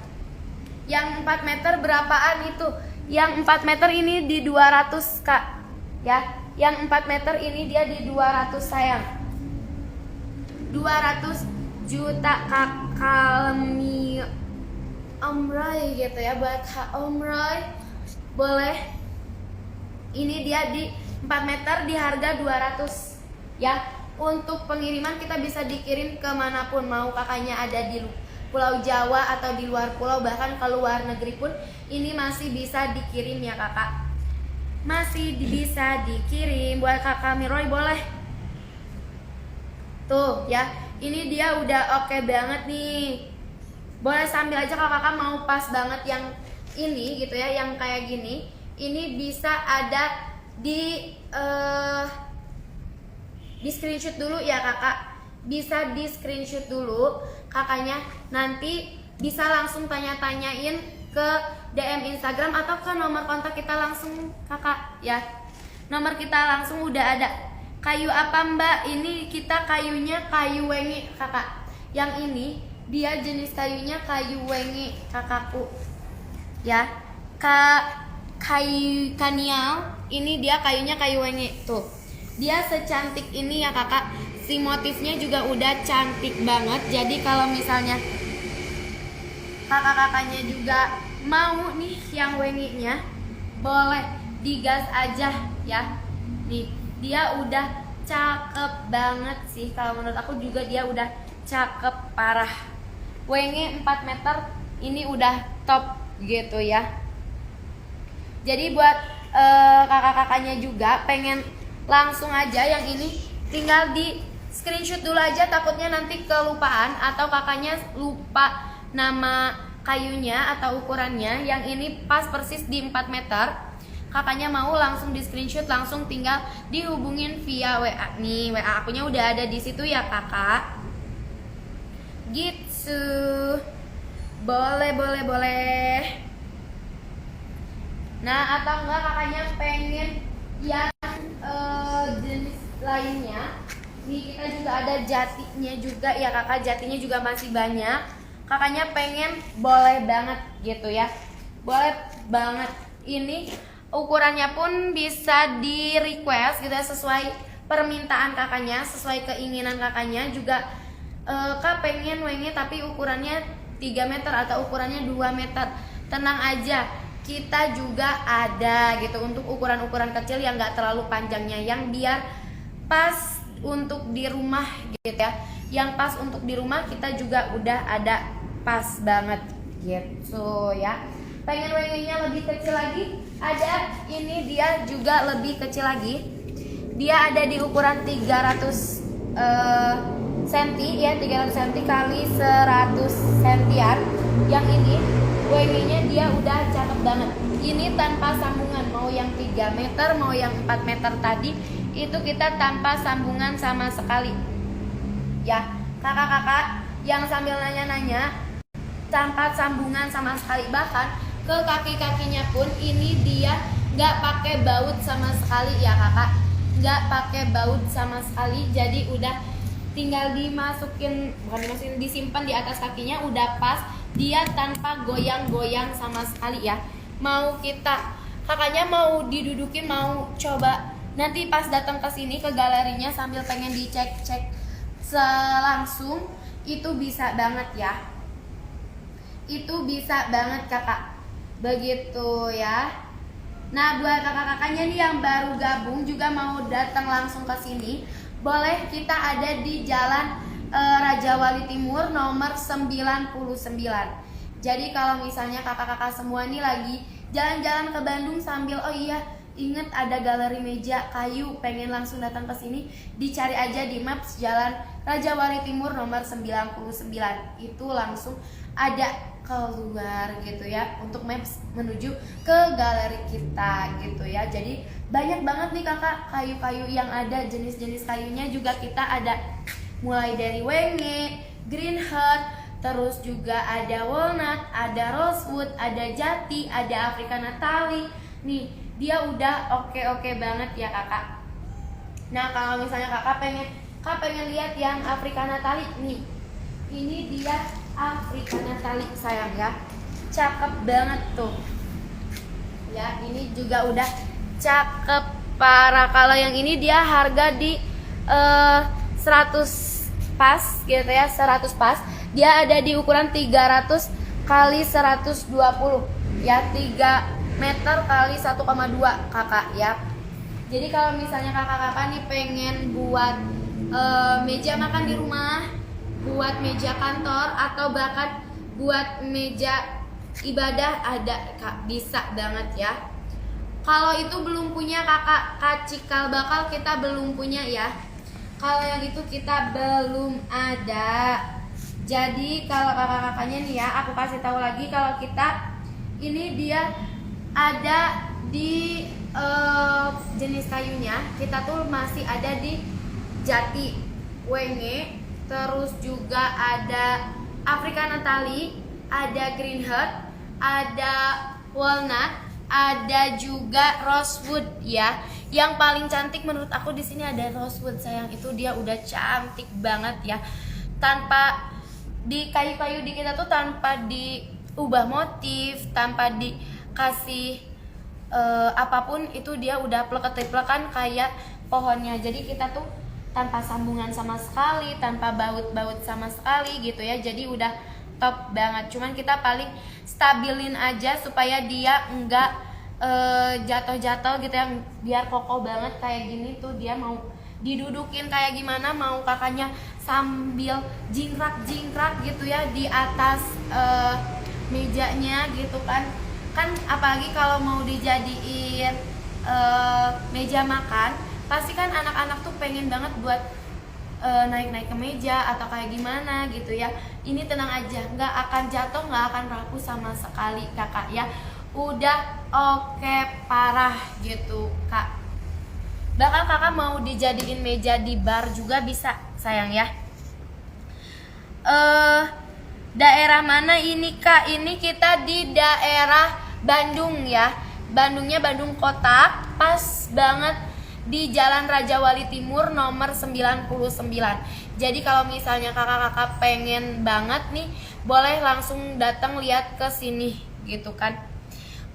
Yang 4 meter berapaan itu? Yang 4 meter ini di 200 kak. Ya. Yang 4 meter ini dia di 200 sayang. 200 juta kakak Lemi Om Roy gitu ya, buat Kak Om Roy. Boleh. Ini dia di 4 meter di harga 200 ya. Untuk pengiriman kita bisa dikirim kemanapun, mau kakaknya ada di Pulau Jawa atau di luar pulau, bahkan ke luar negeri pun ini masih bisa dikirim ya kakak. Masih bisa dikirim buat kakak Miroy, boleh. Tuh ya, ini dia udah oke banget nih. Boleh sambil aja kalau kakak mau pas banget yang ini gitu ya, yang kayak gini. Ini bisa ada di screenshot dulu ya kakak. Bisa di screenshot dulu kakaknya, nanti bisa langsung tanya-tanyain ke DM Instagram atau ke nomor kontak kita langsung kakak ya. Nomor kita langsung udah ada. Kayu apa mbak? Ini kita kayunya kayu wengi kakak. Yang ini dia jenis kayunya kayu wengi kakakku ya. Kayu kanial, ini dia kayunya kayu wengi tuh. Dia secantik ini ya kakak. Si motifnya juga udah cantik banget. Jadi kalau misalnya kakak-kakaknya juga mau nih yang wenginya, boleh digas aja ya. Nih, dia udah cakep banget sih. Kalau menurut aku juga dia udah cakep parah. Wengi 4 meter ini udah top gitu ya. Jadi buat kakak-kakaknya juga pengen langsung aja yang ini, tinggal di screenshot dulu aja, takutnya nanti kelupaan atau kakaknya lupa nama kayunya atau ukurannya. Yang ini pas persis di 4 meter. Kakaknya mau langsung di screenshot, langsung tinggal dihubungin via WA. Nih, WA akunya udah ada di situ ya kakak. Gitu. Boleh. Nah, atau enggak kakaknya pengen yang jenis lainnya. Nih kita juga ada jatinya juga ya kakak, jatinya juga masih banyak. Kakaknya pengen, boleh banget gitu ya. Boleh banget. Ini ukurannya pun bisa di request gitu ya, sesuai permintaan kakaknya, sesuai keinginan kakaknya juga. Kak pengen wengi tapi ukurannya 3 meter atau ukurannya 2 meter. Tenang aja, kita juga ada gitu untuk ukuran-ukuran kecil yang gak terlalu panjangnya, yang biar pas untuk di rumah gitu ya. Yang pas untuk di rumah kita juga udah ada pas banget gitu ya. Pengen wenginya lebih kecil lagi, ada ini dia juga lebih kecil lagi. Dia ada di ukuran 300 cm ya, 300 cm kali 100 cm. Yang ini wenginya dia udah cakep banget. Ini tanpa sambungan, mau yang 3 meter mau yang 4 meter tadi itu kita tanpa sambungan sama sekali ya. Kakak-kakak yang sambil nanya-nanya, tanpa sambungan sama sekali. Bahkan ke kaki-kakinya pun ini dia nggak pakai baut sama sekali ya kakak, nggak pakai baut sama sekali. Jadi udah tinggal dimasukin, bukan dimasukin, disimpan di atas kakinya udah pas. Dia tanpa goyang-goyang sama sekali ya. Mau kita, kakaknya mau didudukin, mau coba nanti pas datang ke sini ke galerinya sambil pengen dicek-cek langsung, itu bisa banget ya. Itu bisa banget kakak. Begitu ya. Nah, buat kakak-kakaknya nih yang baru gabung juga mau datang langsung ke sini, boleh. Kita ada di Jalan Raja Wali Timur nomor 99. Jadi kalau misalnya kakak-kakak semua nih lagi jalan-jalan ke Bandung sambil oh iya inget ada galeri meja kayu, pengen langsung datang ke sini, dicari aja di Maps Jalan Raja Wali Timur nomor 99. Itu langsung ada keluar gitu ya, untuk maps menuju ke galeri kita gitu ya. Jadi banyak banget nih kakak kayu-kayu yang ada, jenis-jenis kayunya juga kita ada mulai dari wenge, green heart, terus juga ada walnut, ada rosewood, ada jati, ada africana tali. Nih dia udah oke banget ya kakak. Nah kalau misalnya kakak pengen lihat yang africana tali nih, ini dia africana tali sayang ya, cakep banget tuh ya, ini juga udah cakep parah. Kalau yang ini dia harga di 100 pas gitu ya, 100 pas. Dia ada di ukuran 300 kali 120 ya, 3 meter kali 1,2 kakak ya. Jadi kalau misalnya kakak-kakak nih pengen buat meja makan di rumah, buat meja kantor, atau bahkan buat meja ibadah, ada kak, bisa banget ya. Kalau itu belum punya kak cikal bakal kita belum punya ya. Kalau yang itu kita belum ada. Jadi kalau kakak-kakaknya nih ya, aku kasih tahu lagi kalau kita ini dia ada di jenis kayunya, kita tuh masih ada di jati, wenge, terus juga ada africana tali, ada green heart, ada walnut, ada juga rosewood ya. Yang paling cantik menurut aku di sini ada rosewood sayang, itu dia udah cantik banget ya. Tanpa di kayu-kayu di kita tuh tanpa diubah motif, tanpa dikasih apapun, itu dia udah pleket-plekan kayak pohonnya. Jadi kita tuh tanpa sambungan sama sekali, tanpa baut-baut sama sekali gitu ya. Jadi udah top banget. Cuman kita paling stabilin aja supaya dia enggak jatuh-jatuh gitu ya, biar kokoh banget kayak gini tuh. Dia mau didudukin kayak gimana, mau kakaknya sambil jingkrak-jingkrak gitu ya di atas mejanya gitu kan. Kan apalagi kalau mau dijadiin meja makan, pasti kan anak-anak tuh pengen banget buat naik-naik ke meja atau kayak gimana gitu ya. Ini tenang aja, nggak akan jatuh, nggak akan rapuh sama sekali kakak ya. Udah oke parah gitu kak. Bahkan kakak mau dijadiin meja di bar juga bisa sayang ya. Daerah mana ini kak? Ini kita di daerah Bandung ya. Bandungnya Bandung kota, pas banget di Jalan Raja Wali Timur nomor 99. Jadi kalau misalnya kakak-kakak pengen banget nih, boleh langsung datang lihat ke sini gitu kan.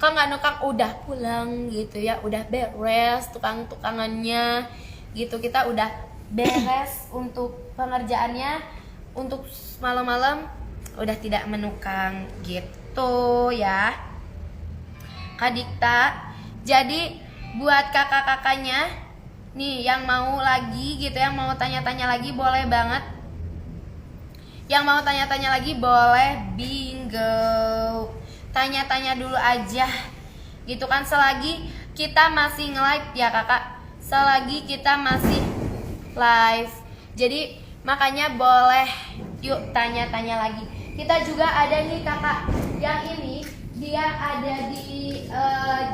Kak nggak nukang udah pulang gitu ya, udah beres tukang-tukangannya gitu, kita udah beres untuk pengerjaannya, untuk malam-malam udah tidak menukang gitu ya Kak Dikta. Jadi buat kakak-kakaknya nih yang mau lagi gitu, yang mau tanya-tanya lagi boleh banget. Yang mau tanya-tanya lagi boleh bingo. Tanya-tanya dulu aja gitu kan, selagi kita masih nge-live ya kakak, selagi kita masih live. Jadi makanya boleh yuk tanya-tanya lagi. Kita juga ada nih kakak, yang ini dia ada di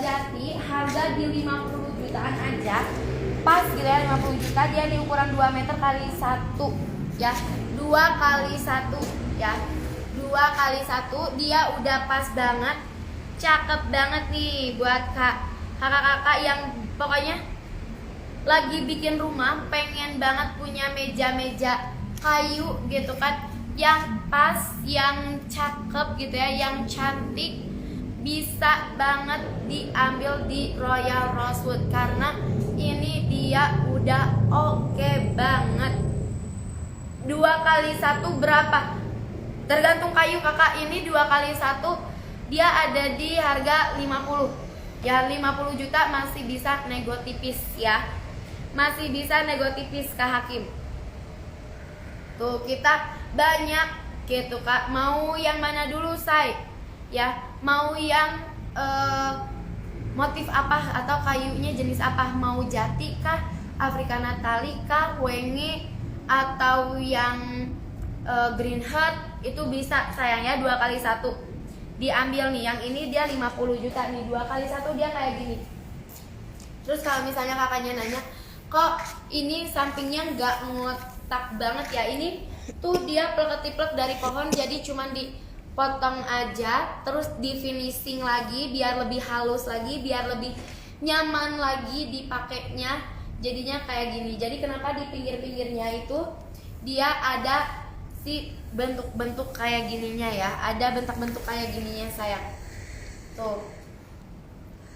Jati, harga di 50 jutaan aja, pas gitu ya, 50 juta. Dia di ukuran 2 meter kali 1 ya, 2 kali 1 ya, 2 kali 1. Dia udah pas banget, cakep banget nih buat kakak-kakak yang pokoknya lagi bikin rumah, pengen banget punya meja-meja kayu gitu kan, yang pas, yang cakep gitu ya, yang cantik. Bisa banget diambil di Royal Rosewood karena ini dia udah oke banget. 2 kali 1 berapa? Tergantung kayu kakak. Ini 2 kali 1 dia ada di harga 50 ya, 50 juta masih bisa nego tipis ya, masih bisa nego tipis Kak Hakim. Tuh kita banyak gitu kak. Mau yang mana dulu say ya? Mau yang motif apa atau kayunya jenis apa? Mau jati kah, africana tali kah, wenge, atau yang green heart? Itu bisa sayangnya 2 kali 1 diambil nih. Yang ini dia 50 juta nih, 2 kali 1 dia kayak gini. Terus kalau misalnya kakaknya nanya, kok ini sampingnya nggak ngotak banget ya, ini tuh dia plek-plek dari pohon, jadi cuman dipotong aja, terus di finishing lagi biar lebih halus lagi, biar lebih nyaman lagi dipakainya. Jadinya kayak gini. Jadi kenapa di pinggir-pinggirnya itu dia ada si bentuk-bentuk kayak gininya ya, ada bentuk-bentuk kayak gininya sayang. Tuh,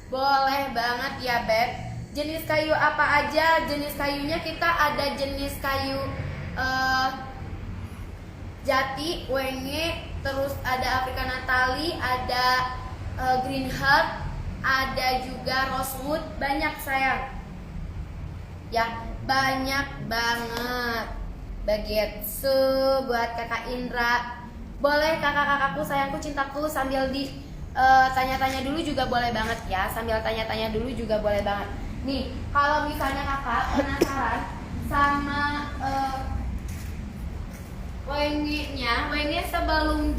boleh banget ya beb. Jenis kayu apa aja? Jenis kayunya kita ada jenis kayu jati, wenge, terus ada Afrika Natali, ada green heart, ada juga rosewood, banyak sayang. Ya, banyak banget. Begitu buat kakak Indra. Boleh kakak-kakakku, sayangku, cintaku, sambil tanya-tanya dulu juga boleh banget ya. Sambil tanya-tanya dulu juga boleh banget. Nih, kalau misalnya kakak penasaran sama wenge sebelum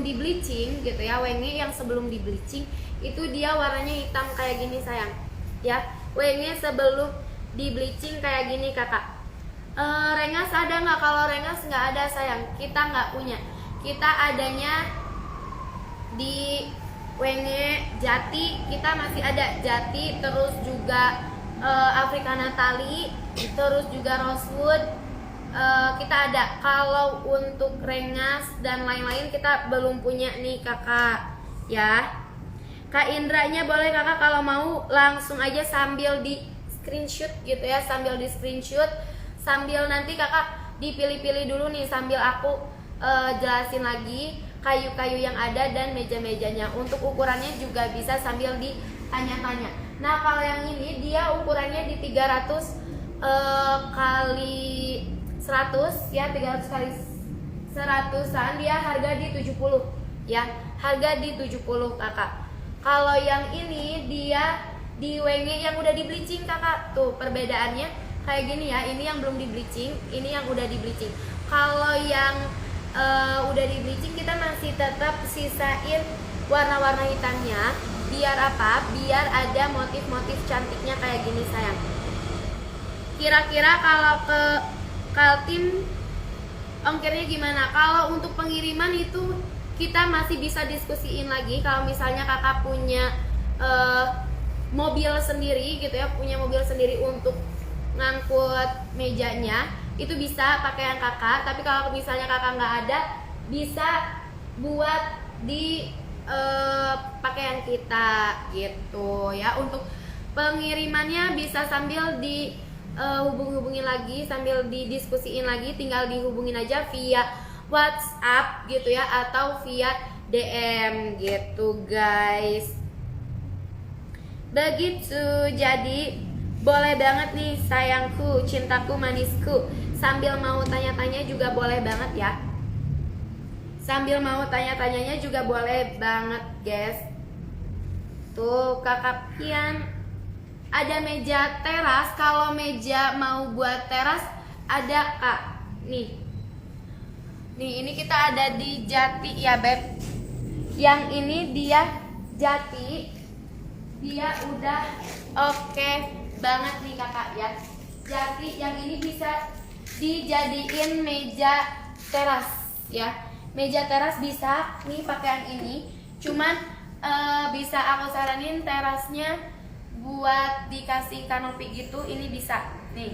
di bleaching gitu ya, wenge yang sebelum di bleaching itu dia warnanya hitam kayak gini sayang. Ya, wenge sebelum di bleaching kayak gini kakak. Rengas ada nggak? Kalau rengas nggak ada sayang, kita nggak punya. Kita adanya di wenge jati, kita masih ada jati, terus juga Afrika Natali, terus juga rosewood, kita ada. Kalau untuk rengas dan lain-lain kita belum punya nih kakak ya. Kak Indranya boleh kakak kalau mau langsung aja sambil di screenshot gitu ya, sambil di screenshot, sambil nanti kakak dipilih-pilih dulu nih, sambil aku jelasin lagi kayu-kayu yang ada dan meja-mejanya. Untuk ukurannya juga bisa sambil ditanya-tanya. Nah kalau yang ini dia ukurannya di 300 kali 100 ya, 300 kali 100an, dia harga di 70 ya, harga di 70 kakak. Kalau yang ini dia di wenge yang udah di bleaching kakak. Tuh perbedaannya kayak gini ya, ini yang belum di bleaching, ini yang udah di bleaching. Kalau yang udah di bleaching kita masih tetap sisain warna-warna hitamnya. Biar apa? Biar ada motif-motif cantiknya kayak gini sayang. Kira-kira kalau ke Kaltim ongkirnya gimana? Kalau untuk pengiriman itu kita masih bisa diskusiin lagi. Kalau misalnya kakak punya mobil sendiri gitu ya, punya mobil sendiri untuk ngangkut mejanya, itu bisa pakai yang kakak. Tapi kalau misalnya kakak nggak ada, bisa buat di pakai yang kita gitu ya. Untuk pengirimannya bisa sambil di hubungin lagi, sambil didiskusiin lagi, tinggal dihubungin aja via WhatsApp gitu ya, atau via DM gitu guys. Begitu, jadi boleh banget nih sayangku, cintaku, manisku, sambil mau tanya-tanya juga boleh banget ya. Sambil mau tanya-tanyanya juga boleh banget guys. Tuh kakak Pian, ada meja teras. Kalau meja mau buat teras ada kak. Nih ini kita ada di jati ya beb. Yang ini dia jati, dia udah oke banget nih kakak ya. Jati yang ini bisa dijadiin meja teras ya. Meja teras bisa nih pakai yang ini. Cuman bisa aku saranin terasnya buat dikasih kanopi gitu, ini bisa nih.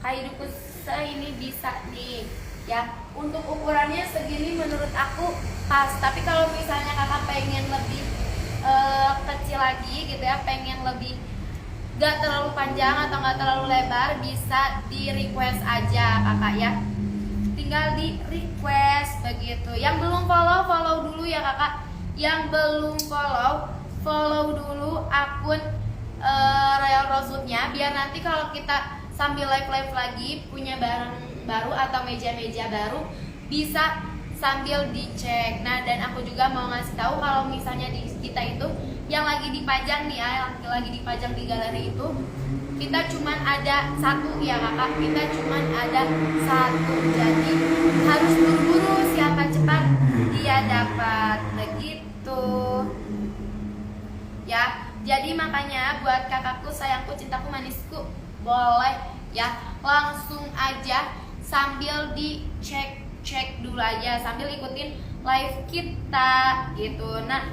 Kayu dukus ini bisa nih ya. Untuk ukurannya segini menurut aku pas. Tapi kalau misalnya kakak pengen lebih kecil lagi gitu ya, pengen lebih gak terlalu panjang atau gak terlalu lebar, bisa di request aja kakak ya. Tinggal di request begitu. Yang belum follow dulu ya kakak. Yang belum follow dulu akun Royal Rosewood-nya, biar nanti kalau kita sambil live lagi punya barang baru atau meja-meja baru bisa sambil dicek. Nah dan aku juga mau ngasih tahu kalau misalnya di kita itu yang lagi dipajang nih ya, yang lagi dipajang di galeri itu, kita cuman ada satu ya kakak, kita cuman ada satu. Jadi harus buru-buru, siapa cepat dia dia dapat begitu ya. Jadi makanya buat kakakku, sayangku, cintaku, manisku, boleh ya langsung aja sambil dicek dulu aja, sambil ikutin live kita gitu. Nah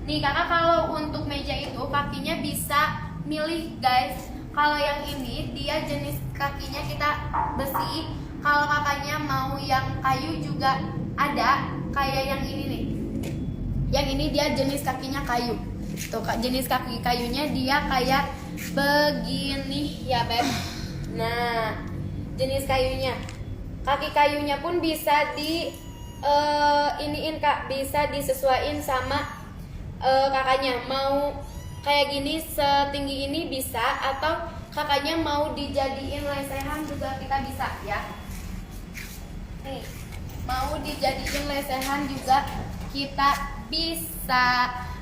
nih kakak, kalau untuk meja itu kakinya bisa milih guys. Kalau yang ini dia jenis kakinya kita besi. Kalau kakaknya mau yang kayu juga ada, kayak yang ini nih. Yang ini dia jenis kakinya kayu. Tuh kak, jenis kaki kayunya dia kayak begini ya beb. Nah jenis kayunya, kaki kayunya pun bisa di iniin kak, bisa disesuaiin sama kakaknya. Mau kayak gini setinggi ini bisa, atau kakaknya mau dijadiin lesehan juga kita bisa ya. Nih mau dijadiin lesehan juga kita bisa.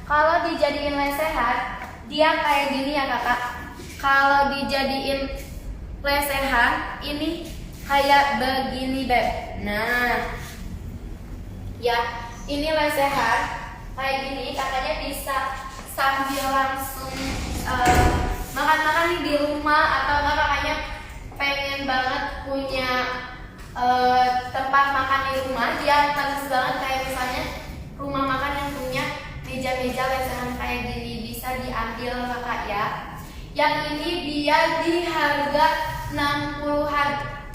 Kalau dijadiin lesehan dia kayak gini ya kakak. Kalau dijadiin lesehan ini kayak begini beb. Nah ya ini lesehan kayak gini, kakaknya bisa sambil langsung makan-makan nih di rumah, atau enggak kakaknya pengen banget punya tempat makan di rumah. Dia bagus banget, kayak misalnya rumah makan yang punya meja-meja lesehan kayak gini, bisa diambil kakak ya. Yang ini dia di harga 60-an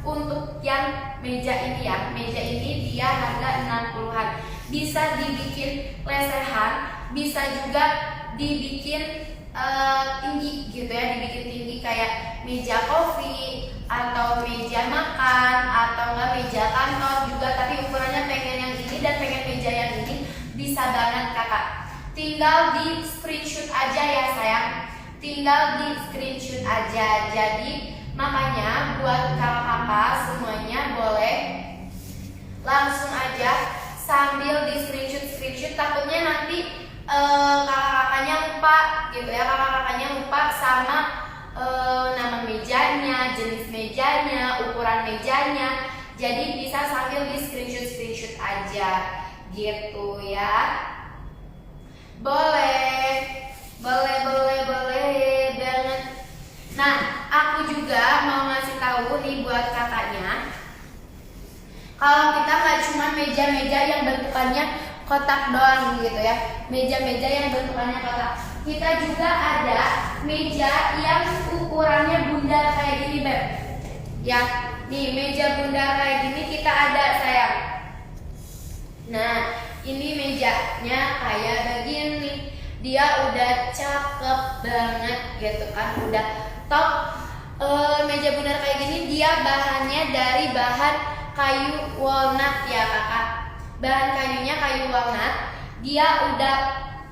untuk yang meja ini ya. Meja ini dia harga 60-an. Bisa dibikin lesehan, bisa juga dibikin tinggi gitu ya, dibikin tinggi kayak meja kopi atau meja makan atau enggak meja kantor juga. Tapi ukurannya pengen yang ini dan pengen meja yang ini, bisa banget kakak. Tinggal di screenshot aja ya sayang, tinggal di screenshot aja. Jadi makanya buat kakak-kakak semuanya boleh langsung aja sambil di screenshot. Takutnya nanti kakak-kakaknya lupa gitu ya, kakak-kakaknya lupa sama nama mejanya, jenis mejanya, ukuran mejanya. Jadi bisa sambil di screenshot aja gitu ya. Boleh banget. Nah aku juga mau ngasih tahu nih buat kakaknya, kalau kita nggak cuma meja-meja yang bentukannya kotak doang gitu ya, meja-meja yang bentukannya kotak, kita juga ada meja yang ukurannya bundar kayak gini beb ya. Nih meja bundar kayak gini kita ada sayang. Nah ini mejanya kayak begini, dia udah cakep banget gitu kan, udah top. Meja bundar kayak gini dia bahannya dari bahan kayu walnut ya kakak. Bahan kayunya kayu walnut, dia udah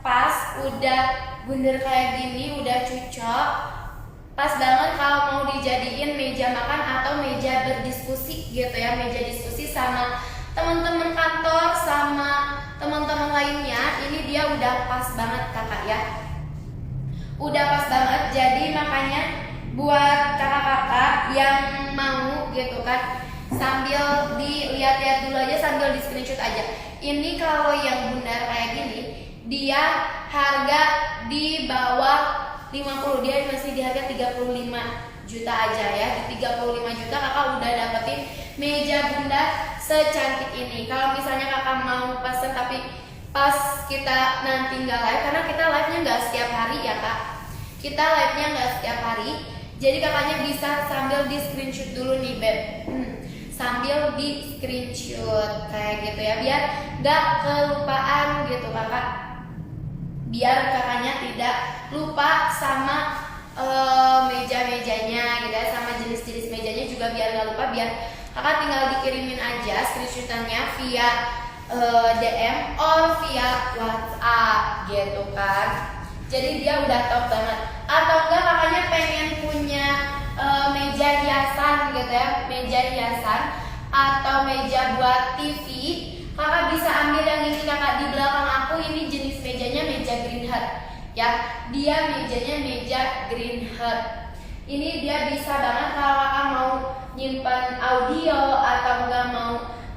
pas, udah bundar kayak gini, udah cocok, pas banget kalau mau dijadiin meja makan atau meja berdiskusi gitu ya, meja diskusi sama teman-teman kantor sama teman-teman lainnya. Ini dia udah pas banget kakak ya, udah pas banget. Jadi makanya buat kakak-kakak yang mau gitu kan, sambil dilihat-lihat dulu aja, sambil di screenshot aja. Ini kalau yang bundar kayak gini dia harga di bawah 50, dia masih di harga 35 juta aja ya. Di 35 juta kakak udah dapetin meja bundar secantik ini. Kalau misalnya kakak mau pesen tapi pas kita nanti nggak live, karena kita live-nya nggak setiap hari ya kak, kita live-nya nggak setiap hari. Jadi kakaknya bisa sambil di screenshot dulu nih beb, sambil di screenshot kayak gitu ya, biar nggak kelupaan gitu kakak, biar kakaknya tidak lupa sama meja-mejanya gitu ya, sama jenis-jenis mejanya juga biar nggak lupa. Biar kakak tinggal dikirimin aja screenshotannya via DM or via WhatsApp gitu kan. Jadi dia udah top banget. Atau enggak kakaknya pengen punya meja hiasan gitu ya, meja hiasan atau meja buat TV, kakak bisa ambil yang ini kakak. Di belakang aku ini jenis mejanya meja green heart ya, dia mejanya meja green heart. Ini dia bisa banget kalau kakak mau nyimpan audio atau enggak mau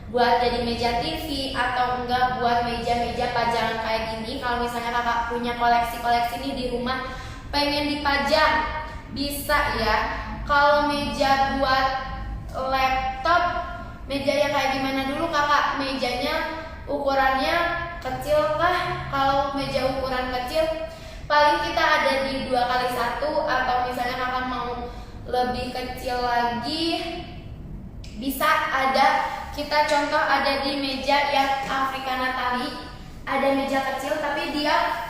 buat jadi meja TV atau enggak buat meja-meja pajangan kayak gini. Kalau misalnya kakak punya koleksi-koleksi nih di rumah pengen dipajang, bisa ya. Kalau meja buat laptop, meja yang kayak gimana dulu kakak? Mejanya ukurannya kecil kah? Kalau meja ukuran kecil paling kita ada di 2x1, atau misalnya kakak mau lebih kecil lagi bisa ada, kita contoh ada di meja yang Africana tali, ada meja kecil tapi dia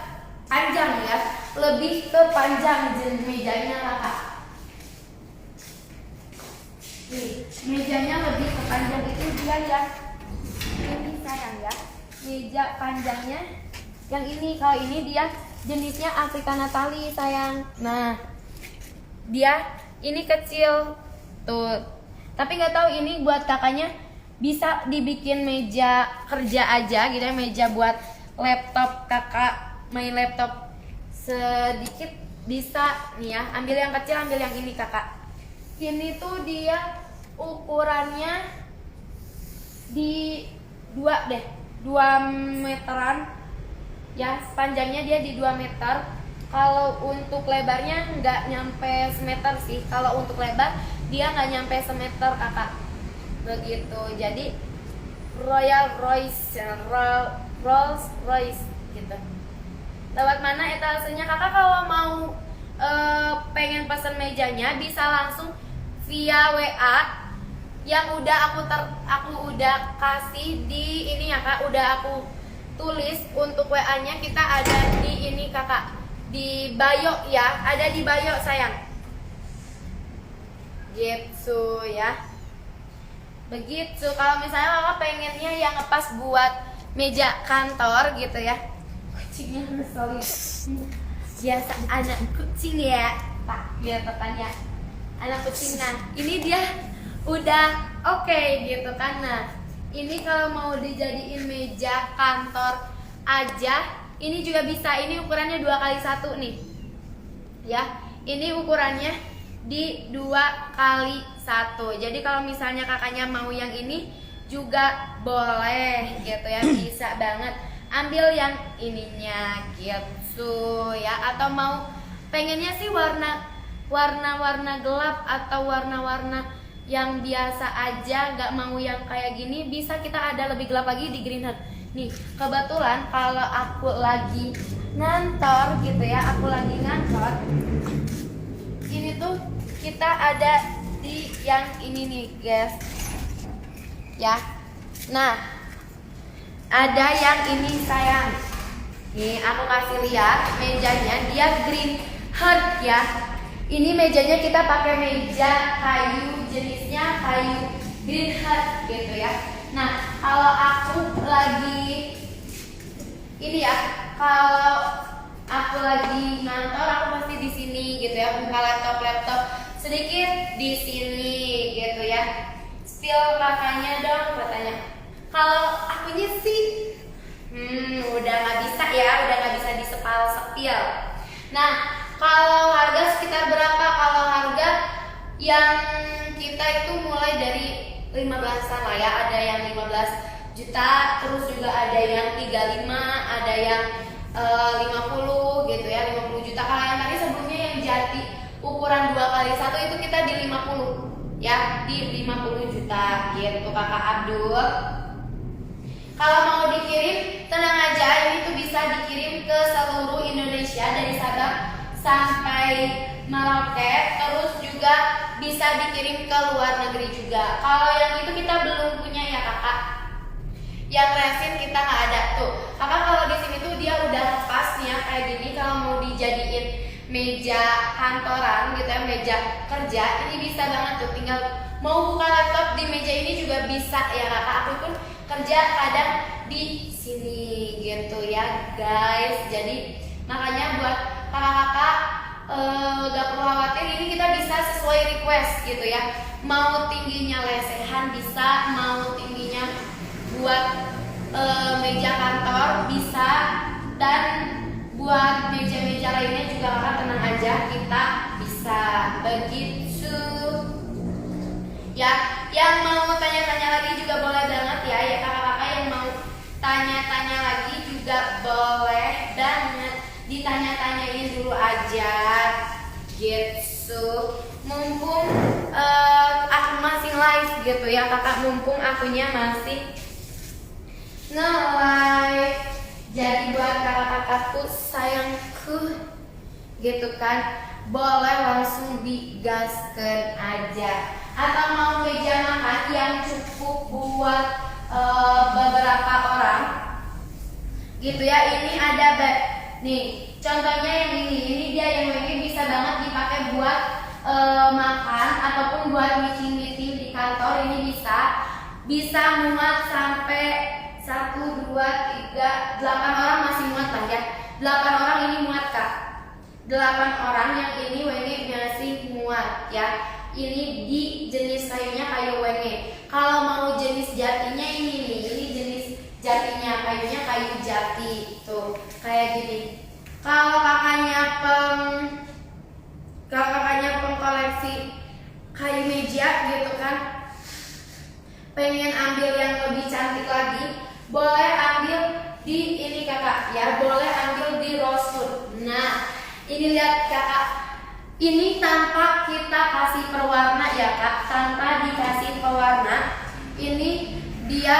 panjang ya, lebih ke panjang mejanya kakak. Nih, mejanya lebih ke panjang itu dia ya. Ini sayang ya, meja panjangnya yang ini. Kalau ini dia jenisnya Africana tali sayang. Nah, dia ini kecil tuh. Tapi nggak tahu ini buat kakaknya bisa dibikin meja kerja aja gitu ya, meja buat laptop kakak main laptop sedikit bisa nih ya. Ambil yang kecil, ambil yang ini kakak. Ini tuh dia ukurannya di 2 meteran ya, panjangnya dia di 2 meter. Kalau untuk lebarnya nggak nyampe semeter sih. Kalau untuk lebar dia nggak nyampe semeter kakak, begitu. Jadi Rolls Royce gitu. Lewat mana etasenya kakak? Kalau mau pengen pesan mejanya bisa langsung via WA yang udah aku udah kasih di ini ya kak, udah aku tulis untuk WA-nya. Kita ada di ini kakak, di bio ya, ada di bio sayang, gitu ya. Begitu. Kalau misalnya kakak pengennya yang ngepas buat meja kantor gitu ya. Kucingnya ngeselin, biasa anak kucing ya pak, biar ya anak kucing. Nah ini dia udah oke gitu kan. Nah ini kalau mau dijadiin meja kantor aja ini juga bisa. Ini ukurannya 2x1 nih ya. Ini ukurannya di 2x1. Jadi kalau misalnya kakaknya mau yang ini juga boleh gitu ya, bisa banget. Ambil yang ininya gitu ya. Atau mau pengennya sih warna-warna gelap atau warna-warna yang biasa aja, nggak mau yang kayak gini, bisa kita ada lebih gelap lagi di green heart. Nih kebetulan kalau aku lagi ngantor gitu ya, aku lagi ngantor, ini tuh kita ada di yang ini nih guys ya. Nah ada yang ini sayang, nih aku kasih lihat mejanya, dia green heart ya. Ini mejanya kita pakai meja kayu, jenisnya kayu green heart gitu ya. Nah kalau aku lagi ini ya, kalau aku lagi ngantor aku pasti di sini gitu ya, buka laptop sedikit di sini gitu ya. Spill kakaknya dong katanya. Kalau akunya sih udah nggak bisa ya, udah nggak bisa disepil. Nah kalau harga sekitar berapa? Kalau harga yang kita itu mulai dari 15-an lah ya. Ada yang 15 juta, terus juga ada yang 35, ada yang 50 gitu ya, 50 juta. Kalau yang tadi sebelumnya yang jati ukuran 2x1 itu kita di 50 ya, di 50 juta gitu kakak Abdul. Kalau mau dikirim tenang aja, ini tuh bisa dikirim ke seluruh Indonesia dari Sabang sampai Merauke, terus juga bisa dikirim ke luar negeri juga. Kalau yang itu kita belum punya ya kakak. Yang resin kita nggak ada tuh. Kakak kalau di sini tuh dia udah pas nih ya kayak gini. Kalau mau dijadiin meja kantoran gitu ya, meja kerja, ini bisa banget tuh. Tinggal mau buka laptop di meja ini juga bisa ya kakak. Aku pun kerja kadang di sini gitu ya guys. Jadi makanya buat kakak-kakak gak perlu khawatir, ini kita bisa sesuai request gitu ya. Mau tingginya lesehan bisa, mau tingginya buat meja kantor bisa, dan buat meja-meja lainnya juga kakak tenang aja, kita bisa begitu ya. Yang mau tanya-tanya lagi juga boleh banget ya aja gitu. Mumpung aku masih live gitu ya kakak, mumpung akunya masih nge-live. Jadi buat kakak-kakakku sayangku gitu kan, boleh langsung digaskan aja. Atau mau meja makan yang cukup buat beberapa orang gitu ya. Ini ada nih contohnya yang ini dia yang ini bisa banget dipakai buat makan ataupun buat meeting di kantor. Ini bisa muat sampai 1, 2, 3, 8 orang masih muat lah ya. 8 orang ini muat kak. 8 orang yang ini wenge masih muat ya. Ini di jenis kayunya kayu wenge. Kalau mau jenis jatinya ini nih, ini jenis jatinya, kayunya kayu jati tuh kayak gini. Kalau kakaknya pengkoleksi kayu meja gitu kan, pengen ambil yang lebih cantik lagi, boleh ambil di ini kakak ya, boleh ambil di rosewood. Nah ini lihat kakak, ini tanpa kita kasih pewarna ya kak, tanpa dikasih pewarna. Ini dia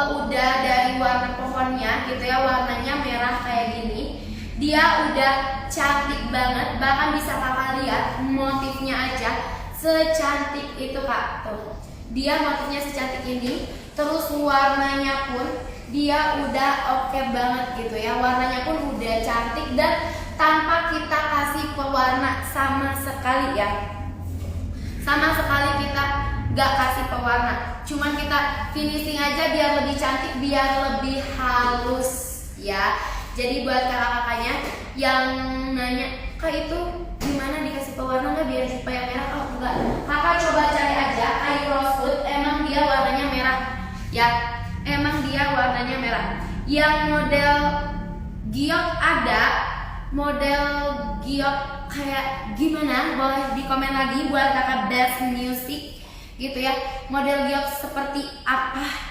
udah dari warna pohonnya gitu ya, warnanya merah kayak gini. Dia udah cantik banget, bahkan bisa kakak lihat motifnya aja secantik itu kak. Tuh, dia motifnya secantik ini, terus warnanya pun dia udah oke banget gitu ya, warnanya pun udah cantik dan tanpa kita kasih pewarna sama sekali ya. Sama sekali kita gak kasih pewarna, cuman kita finishing aja biar lebih cantik, biar lebih halus ya. Jadi buat kakak-kakaknya yang nanya, kak itu gimana dikasih pewarna nggak biar supaya merah? Oh enggak, kakak coba cari aja kayu rosewood, emang dia warnanya merah ya, emang dia warnanya merah. Yang model giok ada, model giok kayak gimana? Boleh di komen lagi buat kakak Best Music gitu ya. Model giok seperti apa?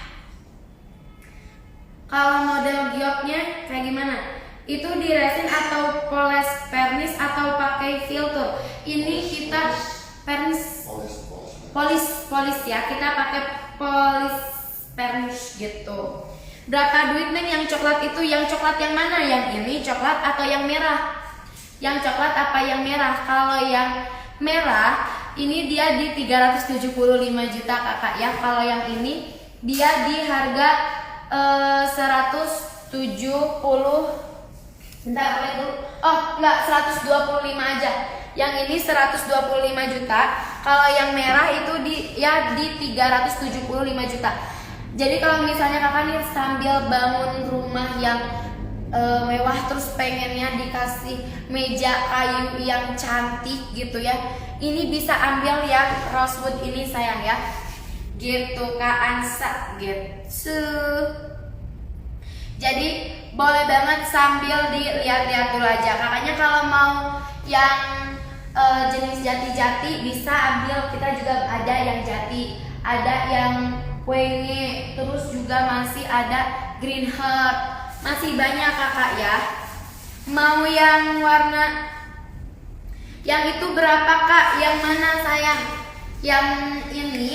Kalau model gioknya kayak gimana? Itu di resin atau poles vernis atau pakai filter? Ini kita vernis, polis ya. Kita pakai polis vernis gitu. Berapa duit neng yang coklat itu? Yang coklat yang mana? Yang ini coklat atau yang merah? Yang coklat apa yang merah? Kalau yang merah ini dia di 375 juta kakak ya. Kalau yang ini dia di harga 170, bentar boleh dulu. Oh enggak, 125 aja. Yang ini 125 juta. Kalau yang merah itu di 375 juta. Jadi kalau misalnya kakak nih sambil bangun rumah yang mewah, terus pengennya dikasih meja kayu yang cantik gitu ya, ini bisa ambil yang rosewood ini sayang ya. Gitu Kak Ansa gitu. Jadi boleh banget sambil dilihat-lihat dulu aja. Kakaknya kalau mau yang jenis jati-jati bisa ambil, kita juga ada yang jati, ada yang wenge, terus juga masih ada green heart, masih banyak kakak ya. Mau yang warna yang itu berapa kak? Yang mana sayang? Yang ini,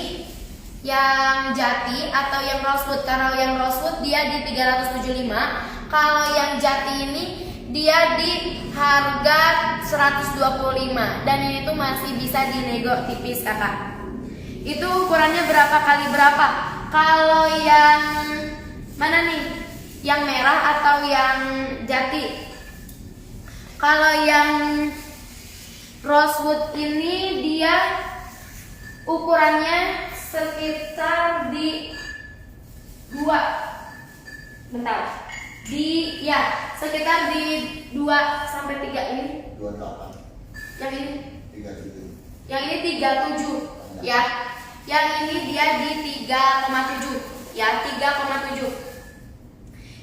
yang jati atau yang rosewood? Kalau yang rosewood dia di 375. Kalau yang jati ini dia di harga 125. Dan ini tuh masih bisa dinego tipis kakak. Itu ukurannya berapa kali berapa? Kalau yang mana nih? Yang merah atau yang jati? Kalau yang rosewood ini dia ukurannya sekitar di 2, bentar, sekitar di 2 sampai 3 ini. 28. Yang ini 37. Yang ini 37 ya. Yang ini dia di 3,7 ya, 3,7.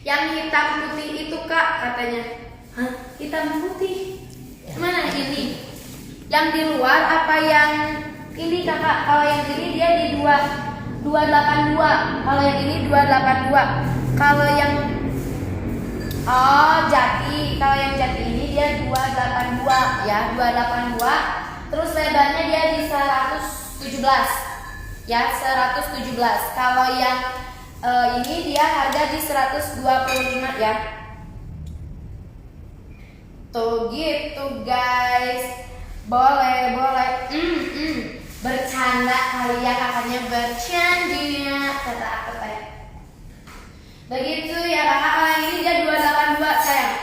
Yang hitam putih itu kak katanya. Hah? Hitam putih? Mana ini? Yang di luar apa yang ini kakak? Kalau yang ini dia di 282. Kalau yang ini 282. Kalau yang jati, kalau yang jati ini dia 282 ya, 282. Terus lebarnya dia di 117 ya, 117. Kalau yang ini dia harga di 125 ya. Tuh gitu guys. Boleh. Bercanda kali ya, kakaknya bercanda, kata aku tadi. Begitu ya kakak. Kalau ini dia 282 sayang.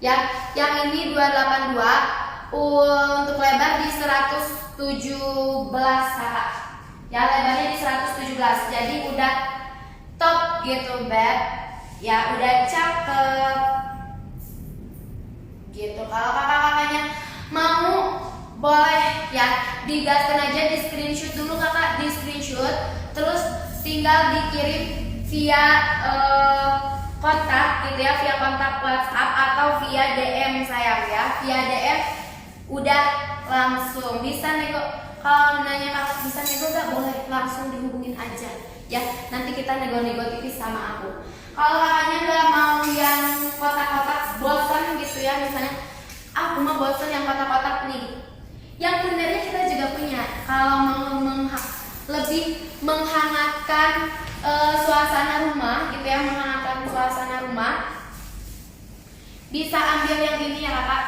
Ya, yang ini 282. Untuk lebar di 117 kakak. Ya, lebarnya di 117. Jadi udah top gitu, beb. Ya, udah cakep. Gitu. Kalau kakak-kakaknya mau, boleh ya digaskan aja, di screenshot dulu kakak, di screenshot. Terus tinggal dikirim via kontak gitu ya, via kontak WhatsApp atau via DM sayang ya. Via DM udah langsung bisa nego. Kalau nanya kakak bisa nego gak, boleh langsung dihubungin aja ya. Nanti kita nego-nego tipis sama aku. Kalau kakaknya gak mau yang kotak-kotak, bosan gitu ya, misalnya aku mau bosan yang kotak-kotak nih, yang kundernya kita juga punya. Kalau mau lebih menghangatkan suasana rumah gitu ya, menghangatkan suasana rumah, bisa ambil yang ini ya kakak.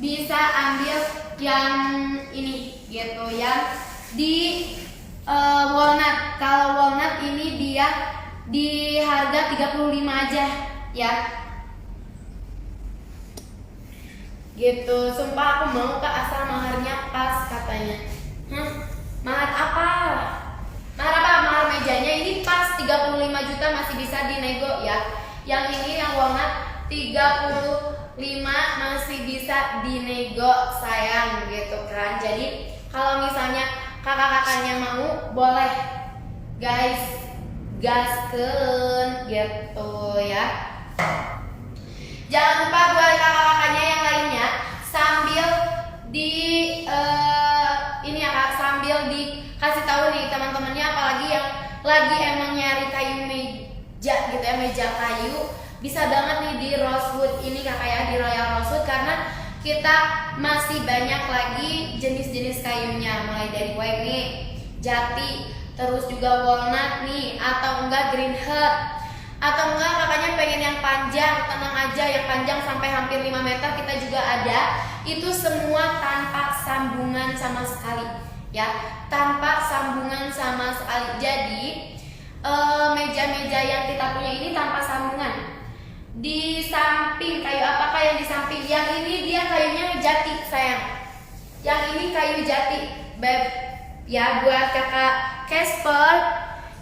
Bisa ambil yang ini gitu ya, di walnut. Kalau walnut ini dia di harga 35 aja ya. Gitu. Sumpah aku mau Kak, asal maharnya pas katanya. Mahar apa? Mahar mejanya ini pas 35 juta, masih bisa dinego ya. Yang ini yang walnut 35 masih bisa dinego sayang gitu kan. Jadi kalau misalnya kakak-kakaknya mau, boleh guys, gaskeun gitu ya. Jangan lupa buat kakak-kakaknya yang lainnya sambil di ini ya kak, sambil dikasih tahu nih teman-temannya, apalagi yang lagi emang nyari kayu meja gitu ya, meja kayu, bisa banget nih di Rosewood ini kakak ya, di Royal Rosewood, karena kita masih banyak lagi jenis-jenis kayunya, mulai dari white, jati, terus juga walnut nih, atau enggak green heart, atau enggak kakaknya pengen yang panjang, tenang aja, yang panjang sampai hampir 5 meter kita juga ada. Itu semua tanpa sambungan sama sekali ya, tanpa sambungan sama sekali. Jadi meja-meja yang kita punya ini tanpa sambungan. Di samping kayu apakah yang di samping? Yang ini dia kayunya jati sayang. Yang ini kayu jati, beb. Ya buat kakak Casper,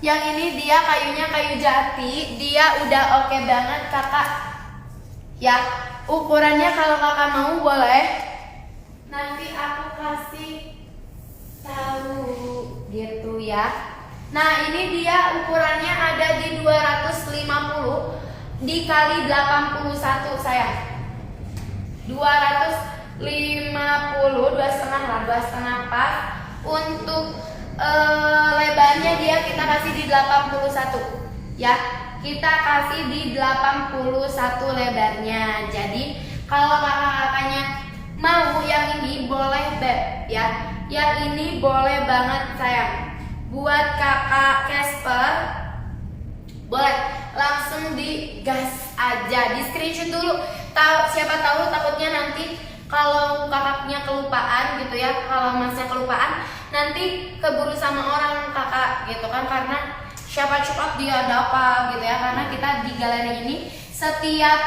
yang ini dia kayunya kayu jati, dia udah oke banget kakak. Ya, ukurannya kalau kakak mau boleh nanti aku kasih tahu gitu ya. Nah, ini dia ukurannya ada di 250 dikali 81 sayang. 250, 2,5 pas. Untuk lebarnya dia kita kasih di 81 ya. Kita kasih di 81 lebarnya. Jadi kalau kakak-kakaknya mau yang ini boleh beb ya. Yang ini boleh banget sayang. Buat kakak Casper boleh langsung digas aja, di screenshot dulu. Siapa tahu takutnya nanti kalau kakaknya kelupaan gitu ya, kalau masnya kelupaan nanti keburu sama orang kakak gitu kan, karena siapa cepat dia ada apa gitu ya. Karena kita di galeri ini setiap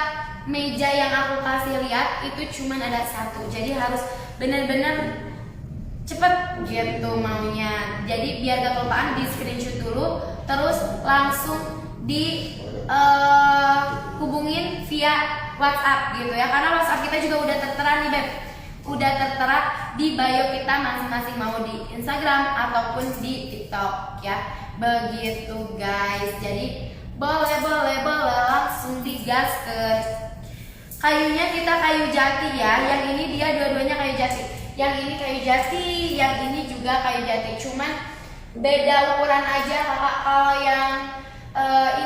meja yang aku kasih lihat itu cuman ada satu, jadi harus benar-benar cepet gitu maunya. Jadi biar gak kelupaan, di screenshot dulu, terus langsung di hubungin via WhatsApp gitu ya, karena WhatsApp kita juga udah tertera nih beb, udah tertera di bio kita masing-masing, mau di Instagram ataupun di TikTok ya. Begitu guys. Jadi boleh langsung digas ke kayunya. Kita kayu jati ya, yang ini dia dua-duanya kayu jati. Yang ini kayu jati, yang ini juga kayu jati, cuman beda ukuran aja kakak. Kalau yang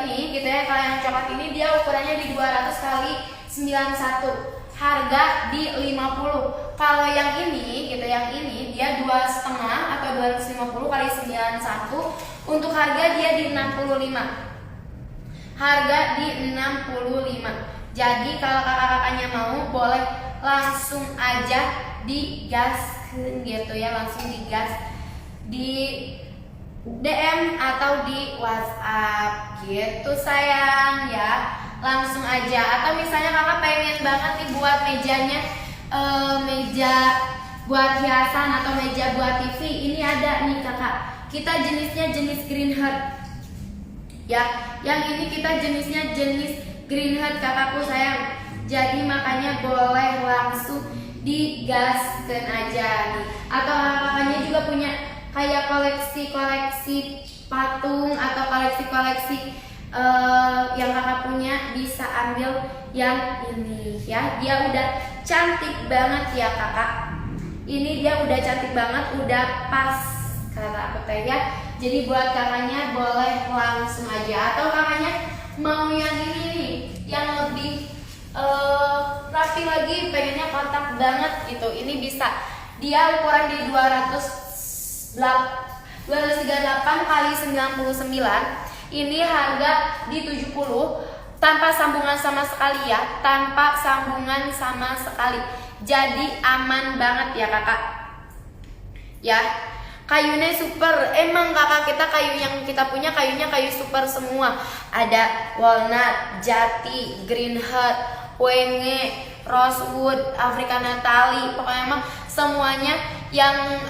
ini gitu ya, kalau yang coklat ini dia ukurannya di 200 kali 91. harga di 50. Kalau yang ini gitu, yang ini dia 2,5 atau 250 kali 91, untuk harga dia di 65. Harga di 65. Jadi kalau kakak-kakaknya mau boleh langsung aja digaskeun gitu ya, langsung digas di DM atau di WhatsApp gitu sayang ya. Langsung aja. Atau misalnya kakak pengen banget nih buat mejanya, meja buat hiasan atau meja buat TV, ini ada nih kakak. Kita jenisnya jenis green heart ya. Yang ini kita jenisnya jenis green heart kakakku sayang. Jadi makanya boleh langsung digaskan aja nih. Atau kakaknya juga punya kayak koleksi patung atau koleksi yang kakak punya, bisa ambil yang ini ya. Dia udah cantik banget ya kakak. Ini dia udah cantik banget, udah pas kata aku teh ya. Jadi buat kakaknya boleh langsung aja. Atau kakaknya mau yang ini nih, yang lebih rapi lagi, pengennya kotak banget gitu, ini bisa. Dia ukuran di 238 kali 99. Ini harga di 70 tanpa sambungan sama sekali ya, tanpa sambungan sama sekali. Jadi aman banget ya kakak. Ya, kayunya super. Emang kakak, kita kayu yang kita punya kayunya kayu super semua. Ada walnut, jati, green heart, wenge, rosewood, African Natali, pokoknya emang semuanya yang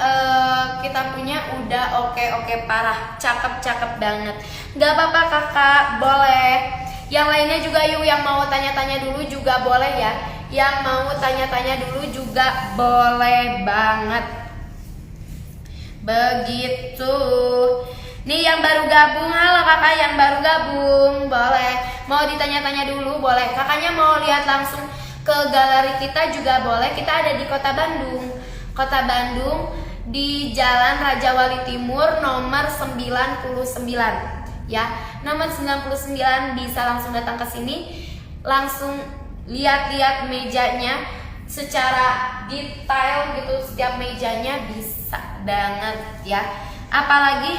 kita punya udah oke parah, cakep banget. Gak apa-apa kakak, boleh. Yang lainnya juga yuk, yang mau tanya-tanya dulu juga boleh ya. Yang mau tanya-tanya dulu juga boleh banget. Begitu. Nih yang baru gabung, halo kakak yang baru gabung, boleh. Mau ditanya-tanya dulu boleh. Kakaknya mau lihat langsung ke galeri kita juga boleh. Kita ada di Kota Bandung. Kota Bandung di Jalan Raja Wali Timur nomor 99 ya. Nomor 99, bisa langsung datang ke sini, langsung lihat-lihat mejanya secara detail gitu, setiap mejanya bisa banget ya. Apalagi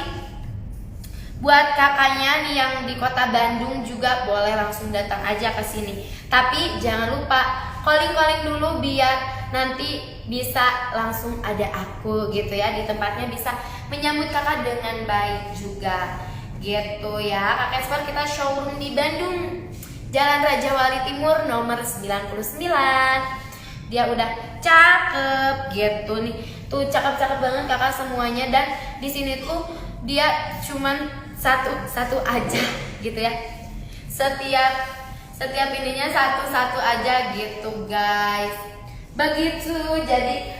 buat kakaknya nih yang di Kota Bandung juga boleh langsung datang aja ke sini. Tapi jangan lupa calling dulu biar nanti bisa langsung ada aku gitu ya di tempatnya, bisa menyambut kakak dengan baik juga gitu ya. Kakak Esper kita showroom di Bandung, Jalan Raja Wali Timur nomor 99. Dia udah cakep gitu nih. Tuh cakep banget kakak semuanya, dan di sini tuh dia cuman satu aja gitu ya. Setiap ininya satu aja gitu guys. Begitu. Jadi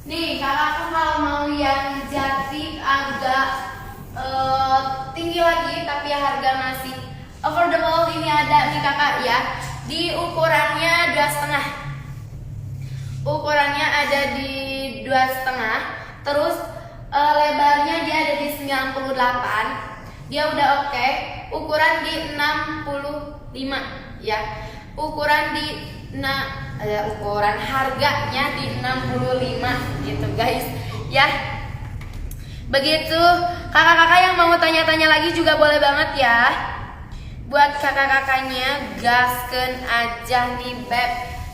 nih kakakku kalau mau yang jati agak tinggi lagi tapi harga masih affordable, ini ada nih kakak ya. Di ukurannya 2,5. Ukurannya ada di 2,5. Terus lebarnya dia ada di 98. Dia udah oke. Ukuran di 65 ya. Ukuran di ukuran harganya di 65 gitu guys ya. Begitu. Kakak-kakak yang mau tanya-tanya lagi juga boleh banget ya. Buat kakak-kakaknya gaskeun aja nih beb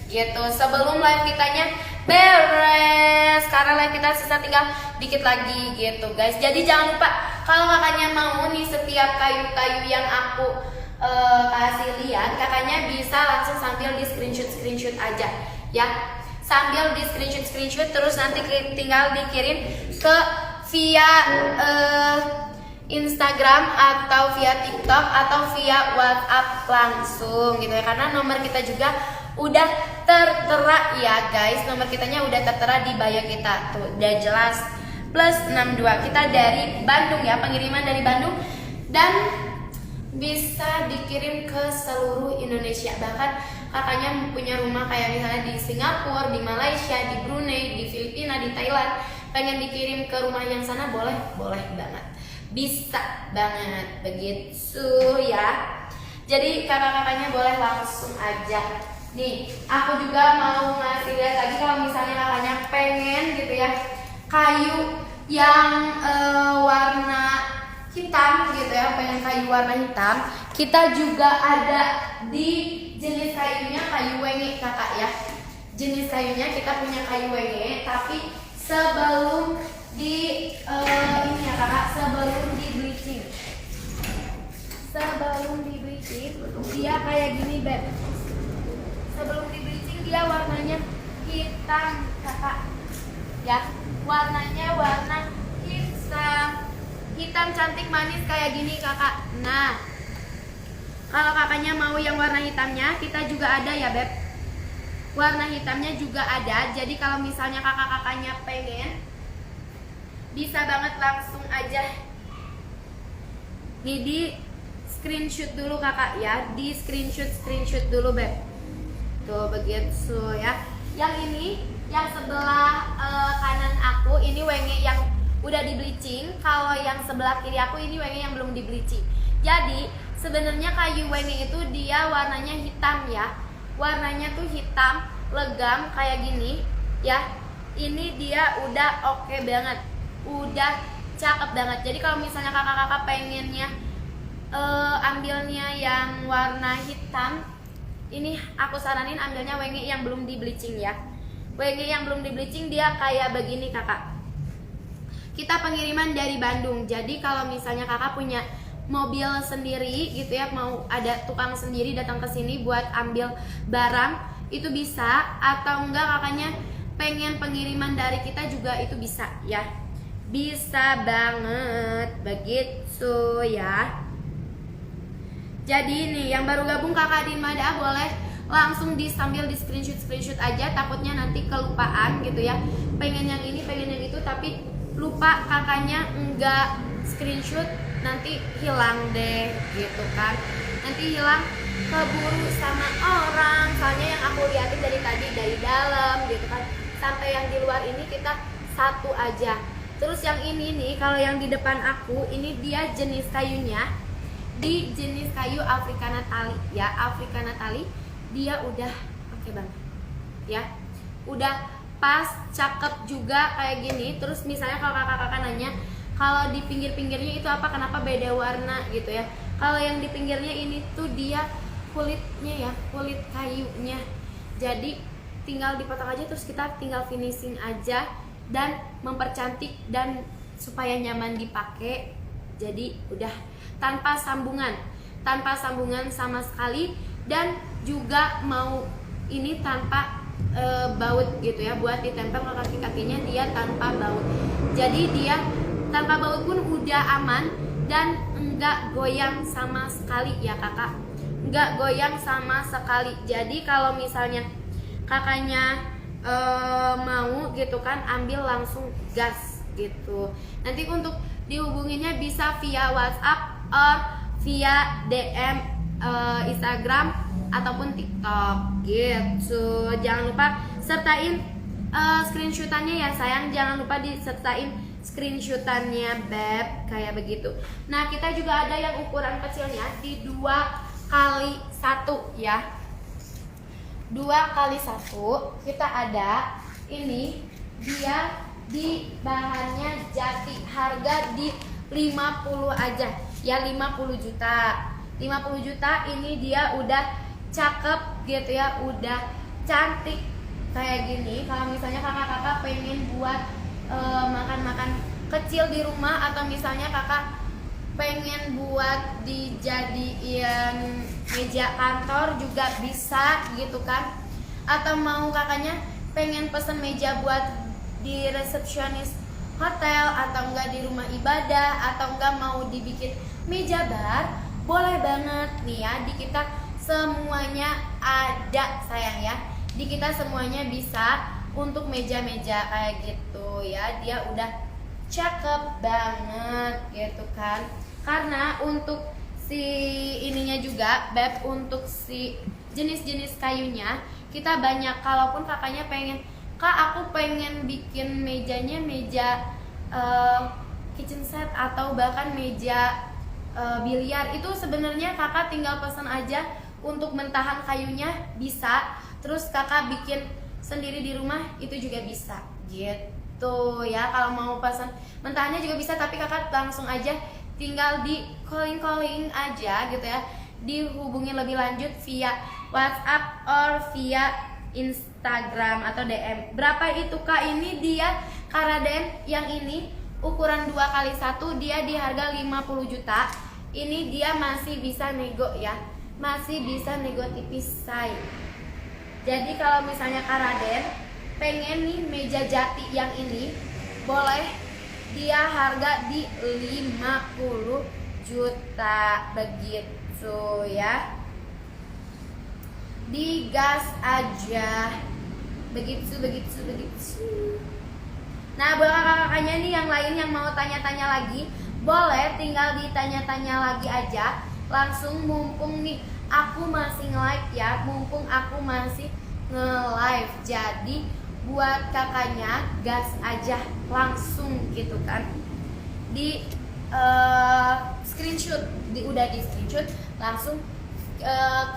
gitu, sebelum live kitanya beres, karena live kita sisa tinggal dikit lagi gitu guys. Jadi jangan lupa kalau kakaknya mau nih setiap kayu-kayu yang aku kasih lihat, kakaknya bisa langsung sambil di screenshot aja ya, sambil di screenshot terus nanti tinggal dikirim ke via Instagram atau via TikTok atau via WhatsApp langsung gitu ya, karena nomor kita juga udah tertera ya guys, nomor kitanya udah tertera di bio kita tuh, udah jelas +62. Kita dari Bandung ya, pengiriman dari Bandung dan bisa dikirim ke seluruh Indonesia. Bahkan kakaknya punya rumah kayak misalnya di Singapura, di Malaysia, di Brunei, di Filipina, di Thailand, pengen dikirim ke rumah yang sana boleh banget, bisa banget begitu ya. Jadi kakak-kakaknya boleh langsung aja Nih, aku juga mau ngasih lihat lagi kalau misalnya kakaknya pengen gitu ya kayu yang warna hitam gitu ya, pengen kayu warna hitam, kita juga ada di jenis kayunya kayu wenge kakak ya. Jenis kayunya kita punya kayu wenge, tapi sebelum di ini ya kakak, sebelum di bleaching dia kayak gini beb. Sebelum di bleaching dia warnanya hitam kakak ya, warnanya warna hitam cantik manis kayak gini kakak. Nah, kalau kakaknya mau yang warna hitamnya, kita juga ada ya beb, warna hitamnya juga ada. Jadi kalau misalnya kakak-kakaknya pengen, bisa banget langsung aja nih di screenshot dulu kakak ya, di screenshot dulu beb. Tuh begitu ya. Yang ini yang sebelah kanan aku ini wenge yang udah di bleaching. Kalau yang sebelah kiri aku ini wenge yang belum di bleaching. Jadi sebenarnya kayu wenge itu dia warnanya hitam ya. Warnanya tuh hitam legam kayak gini ya. Ini dia udah oke banget, udah cakep banget. Jadi kalau misalnya kakak-kakak pengennya ambilnya yang warna hitam, ini aku saranin ambilnya wenge yang belum di bleaching ya. Wenge yang belum di bleaching dia kayak begini kakak. Kita pengiriman dari Bandung. Jadi kalau misalnya kakak punya mobil sendiri gitu ya, mau ada tukang sendiri datang ke sini buat ambil barang, itu bisa. Atau enggak kakaknya pengen pengiriman dari kita juga itu bisa ya. Bisa banget begitu ya. Jadi nih yang baru gabung kakak di Mada boleh langsung sambil di screenshot aja, takutnya nanti kelupaan gitu ya. Pengen yang ini, pengen yang itu, tapi lupa kakaknya enggak screenshot, nanti hilang deh gitu kan. Nanti hilang, keburu sama orang. Soalnya yang aku liatin dari tadi dari dalam gitu kan sampai yang di luar ini kita satu aja. Terus yang ini nih, kalau yang di depan aku ini dia jenis kayunya di jenis kayu Africana Tali ya. Africana Tali dia udah oke banget ya, udah pas, cakep juga kayak gini. Terus misalnya kalau kakak-kakak nanya kalau di pinggir-pinggirnya itu apa, kenapa beda warna gitu ya. Kalau yang di pinggirnya ini tuh dia kulitnya ya, kulit kayunya. Jadi tinggal dipotong aja, terus kita tinggal finishing aja dan mempercantik dan supaya nyaman dipakai. Jadi udah tanpa sambungan sama sekali, dan juga mau ini tanpa baut gitu ya, buat ditempel ke kaki-kakinya dia tanpa baut. Jadi dia tanpa baut pun udah aman dan enggak goyang sama sekali ya kakak, enggak goyang sama sekali. Jadi kalau misalnya kakaknya mau gitu kan, ambil langsung gas gitu. Nanti untuk dihubunginya bisa via WhatsApp or via DM Instagram ataupun TikTok gitu. Jangan lupa sertain screenshotannya ya sayang, jangan lupa disertain screenshotannya beb, kayak begitu. Nah kita juga ada yang ukuran kecilnya di 2x1 ya, 2x1 kita ada. Ini dia di bahannya jati, harga di 50 aja ya, 50 juta. 50 juta ini dia udah cakep gitu ya, udah cantik kayak gini. Kalau misalnya kakak-kakak pengen buat makan-makan kecil di rumah, atau misalnya kakak pengen buat dijadiin meja kantor juga bisa gitu kan. Atau mau kakaknya pengen pesen meja buat di resepsionis hotel, atau enggak di rumah ibadah, atau enggak mau dibikin meja bar, boleh banget nih ya. Di kita semuanya ada sayang ya, di kita semuanya bisa untuk meja-meja kayak gitu ya. Dia udah cakep banget gitu kan. Karena untuk si ininya juga beb, untuk si jenis-jenis kayunya kita banyak. Kalaupun kakaknya pengen, kak aku pengen bikin mejanya meja kitchen set atau bahkan meja biliar, itu sebenarnya kakak tinggal pesan aja untuk mentahan kayunya bisa. terus kakak bikin sendiri di rumah itu juga bisa gitu ya. Kalau mau pesan mentahnya juga bisa, tapi kakak langsung aja tinggal di calling aja gitu ya, dihubungin lebih lanjut via WhatsApp or via Instagram atau DM. Berapa itu kak? Ini dia Karaden yang ini ukuran 2x1, dia di harga 50 juta. Ini dia masih bisa nego ya, masih bisa nego tipis say. Jadi kalau misalnya Karaden pengen nih meja jati yang ini, boleh, dia harga di 50 juta begitu ya. Digas aja begitu. Nah, buat kakak-kakaknya nih yang lain yang mau tanya-tanya lagi, boleh tinggal ditanya-tanya lagi aja langsung, mumpung nih aku masih nge-live ya, mumpung aku masih nge-live. Jadi buat kakaknya gas aja langsung gitu kan, di screenshot, udah di screenshot langsung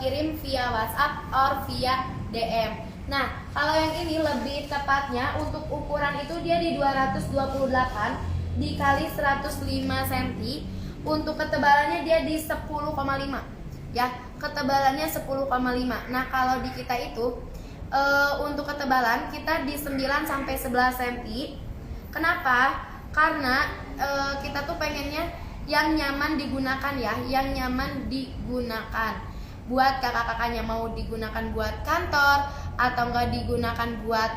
kirim via WhatsApp or via DM. Nah, kalau yang ini lebih tepatnya untuk ukuran itu dia di 228 dikali 105 cm. Untuk ketebalannya dia di 10,5 ya, ketebalannya 10,5. Nah, kalau di kita itu untuk ketebalan kita di 9 sampai 11 cm. Kenapa? Karena kita tuh pengennya yang nyaman digunakan ya, yang nyaman digunakan. Buat kakak-kakaknya mau digunakan buat kantor atau enggak digunakan buat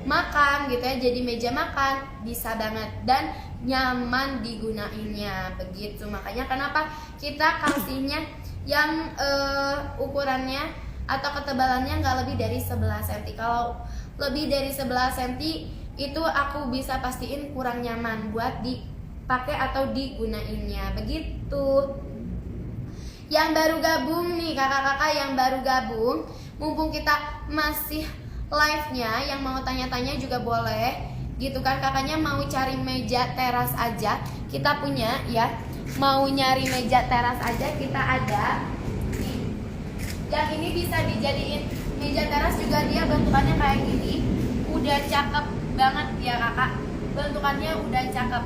makan gitu ya, jadi meja makan bisa banget dan nyaman digunainnya begitu. Makanya kenapa kita kasihnya yang ukurannya atau ketebalannya nggak lebih dari 11 cm. Kalau lebih dari 11 cm itu aku bisa pastiin kurang nyaman buat dipakai atau digunainnya begitu. Yang baru gabung nih kakak-kakak yang baru gabung, mumpung kita masih live-nya, yang mau tanya-tanya juga boleh gitu kan. Kakaknya mau cari meja teras aja, kita punya ya. Mau nyari meja teras aja kita ada nih. Yang ini bisa dijadiin meja teras juga, dia bentukannya kayak gini, udah cakep banget ya kakak, bentukannya udah cakep.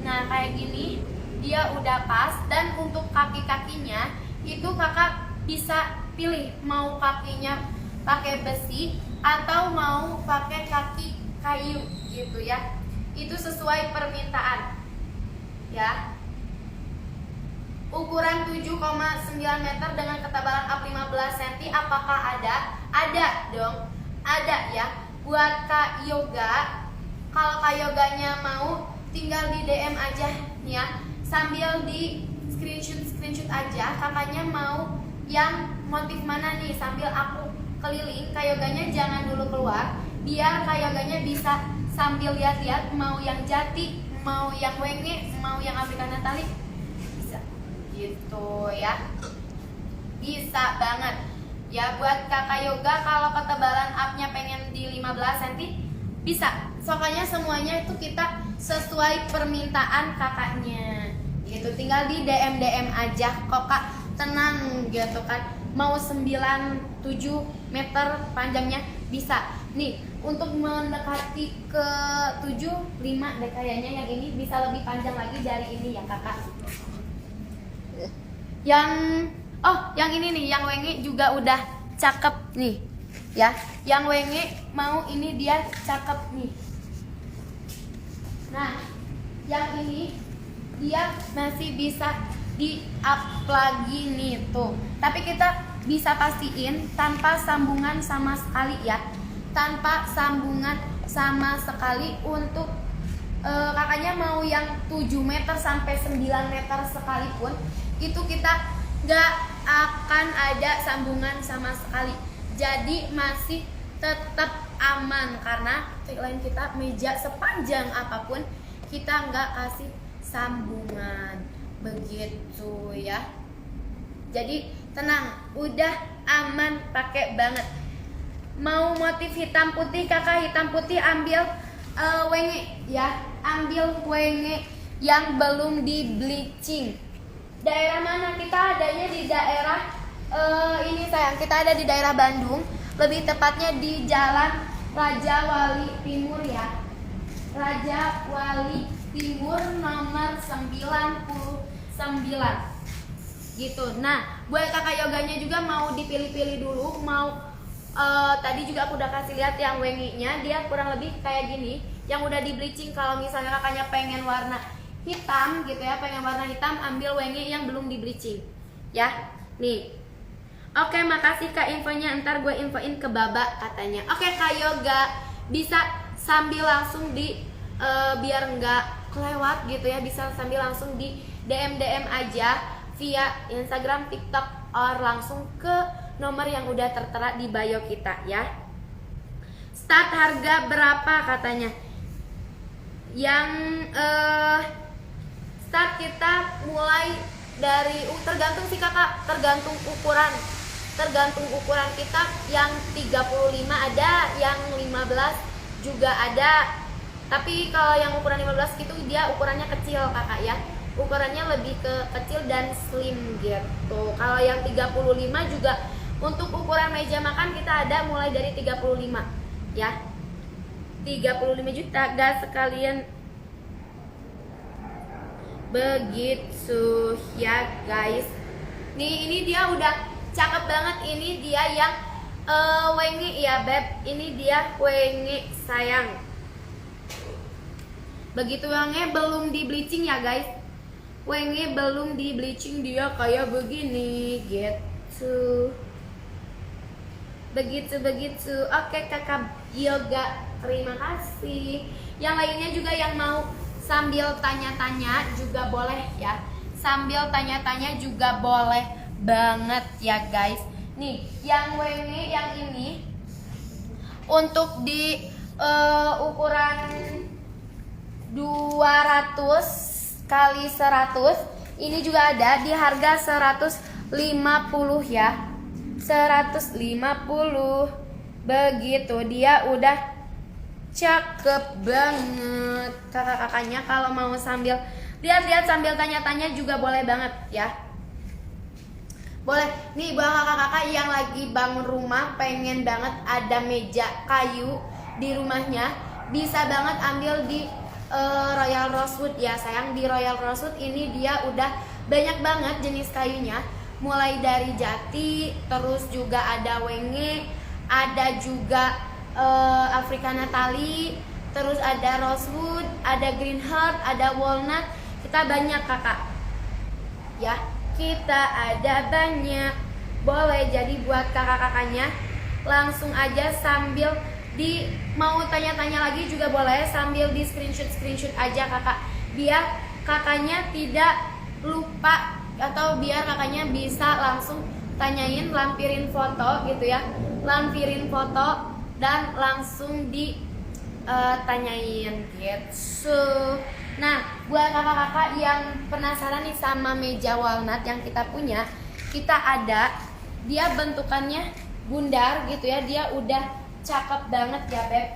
Nah kayak gini dia udah pas. Dan untuk kaki-kakinya itu kakak bisa pilih mau kakinya pakai besi atau mau pakai kaki kayu gitu ya, itu sesuai permintaan ya. Ukuran 7,9 meter dengan ketebalan up 15 cm, apakah ada? Ada dong, ada ya. Buat Kak Yoga, kalau Kak Yoganya mau tinggal di DM aja nih ya, sambil di screenshot aja kakaknya mau yang motif mana nih, sambil aku keliling. Kak Yoganya jangan dulu keluar, biar Kak Yoganya bisa sambil lihat-lihat mau yang jati, mau yang wenge, mau yang Afrika Natali, bisa gitu ya, bisa banget ya. Buat kakak Yoga kalau ketebalan upnya pengen di 15 cm bisa, soalnya semuanya itu kita sesuai permintaan kakaknya gitu. Tinggal di DM aja kok kak, tenang gitu kan. Mau 97 meter panjangnya bisa nih. Untuk mendekati ke 75 deh kayaknya, yang ini bisa lebih panjang lagi dari ini ya kakak. Yang ini nih, yang wenge juga udah cakep nih ya. Yang wenge mau ini dia cakep nih. Nah yang ini dia masih bisa di up lagi nih tuh, tapi kita bisa pastiin tanpa sambungan sama sekali ya, tanpa sambungan sama sekali. Untuk kakaknya mau yang 7 meter sampai 9 meter sekalipun itu kita gak akan ada sambungan sama sekali, jadi masih tetap aman. Karena tagline kita meja sepanjang apapun kita nggak kasih sambungan begitu ya. Jadi tenang, udah aman, pakai banget. Mau motif hitam putih kakak, hitam putih ambil wenge ya, ambil wenge yang belum di bleaching. Daerah mana? Kita adanya di daerah ini sayang, kita ada di daerah Bandung, lebih tepatnya di Jalan Raja Wali Timur ya. Raja Wali Timur nomor 99 gitu. Nah, buat kakak yoganya juga mau dipilih-pilih dulu, mau tadi juga aku udah kasih lihat yang wenginya, dia kurang lebih kayak gini, yang udah di bleaching. Kalau misalnya kakaknya pengen warna hitam gitu ya, pengen warna hitam, ambil wengi yang belum di bleaching ya. Nih. Oke, makasih Kak infonya, ntar gue infoin ke Baba katanya. Oke Kak Yoga, bisa sambil langsung di biar nggak kelewat gitu ya, bisa sambil langsung di DM aja via Instagram, TikTok, or langsung ke nomor yang udah tertera di bio kita ya. Start harga berapa katanya? Yang start kita mulai dari tergantung sih kakak, tergantung ukuran kita. Yang 35 ada, yang 15 juga ada. Tapi kalau yang ukuran 15 itu dia ukurannya kecil kakak ya, ukurannya lebih ke kecil dan slim gitu. Kalau yang 35 juga untuk ukuran meja makan kita ada mulai dari 35 ya, 35 juta gas sekalian begitu ya guys. Nih ini dia udah cakep banget, ini dia yang wengi ya beb, ini dia wengi sayang. Begitu wengi belum di bleaching ya guys, wengi belum di bleaching, dia kayak begini gitu. Begitu. Oke kakak Yoga, terima kasih. Yang lainnya juga yang mau sambil tanya-tanya juga boleh ya, sambil tanya-tanya juga boleh banget ya guys. Nih yang wengi yang ini untuk di ukuran 200 kali 100 ini juga ada di harga 150 ya, 150 begitu. Dia udah cakep banget kakak-kakaknya. Kalau mau sambil lihat-lihat sambil tanya-tanya juga boleh banget ya, boleh. Nih buat kakak-kakak yang lagi bangun rumah, pengen banget ada meja kayu di rumahnya, bisa banget ambil di Royal Rosewood ya sayang. Di Royal Rosewood ini dia udah banyak banget jenis kayunya, mulai dari jati, terus juga ada wengi, ada juga Africana tali, terus ada rosewood, ada green heart, ada walnut. Kita banyak kakak ya, kita ada banyak. Boleh jadi buat kakak-kakaknya langsung aja sambil di mau tanya-tanya lagi juga boleh, sambil di screenshot aja kakak, biar kakaknya tidak lupa, atau biar kakaknya bisa langsung tanyain, lampirin foto gitu ya, lampirin foto dan langsung di tanyain gitu. Nah buat kakak-kakak yang penasaran nih sama meja walnut yang kita punya, kita ada, dia bentukannya bundar gitu ya, dia udah cakep banget ya beb,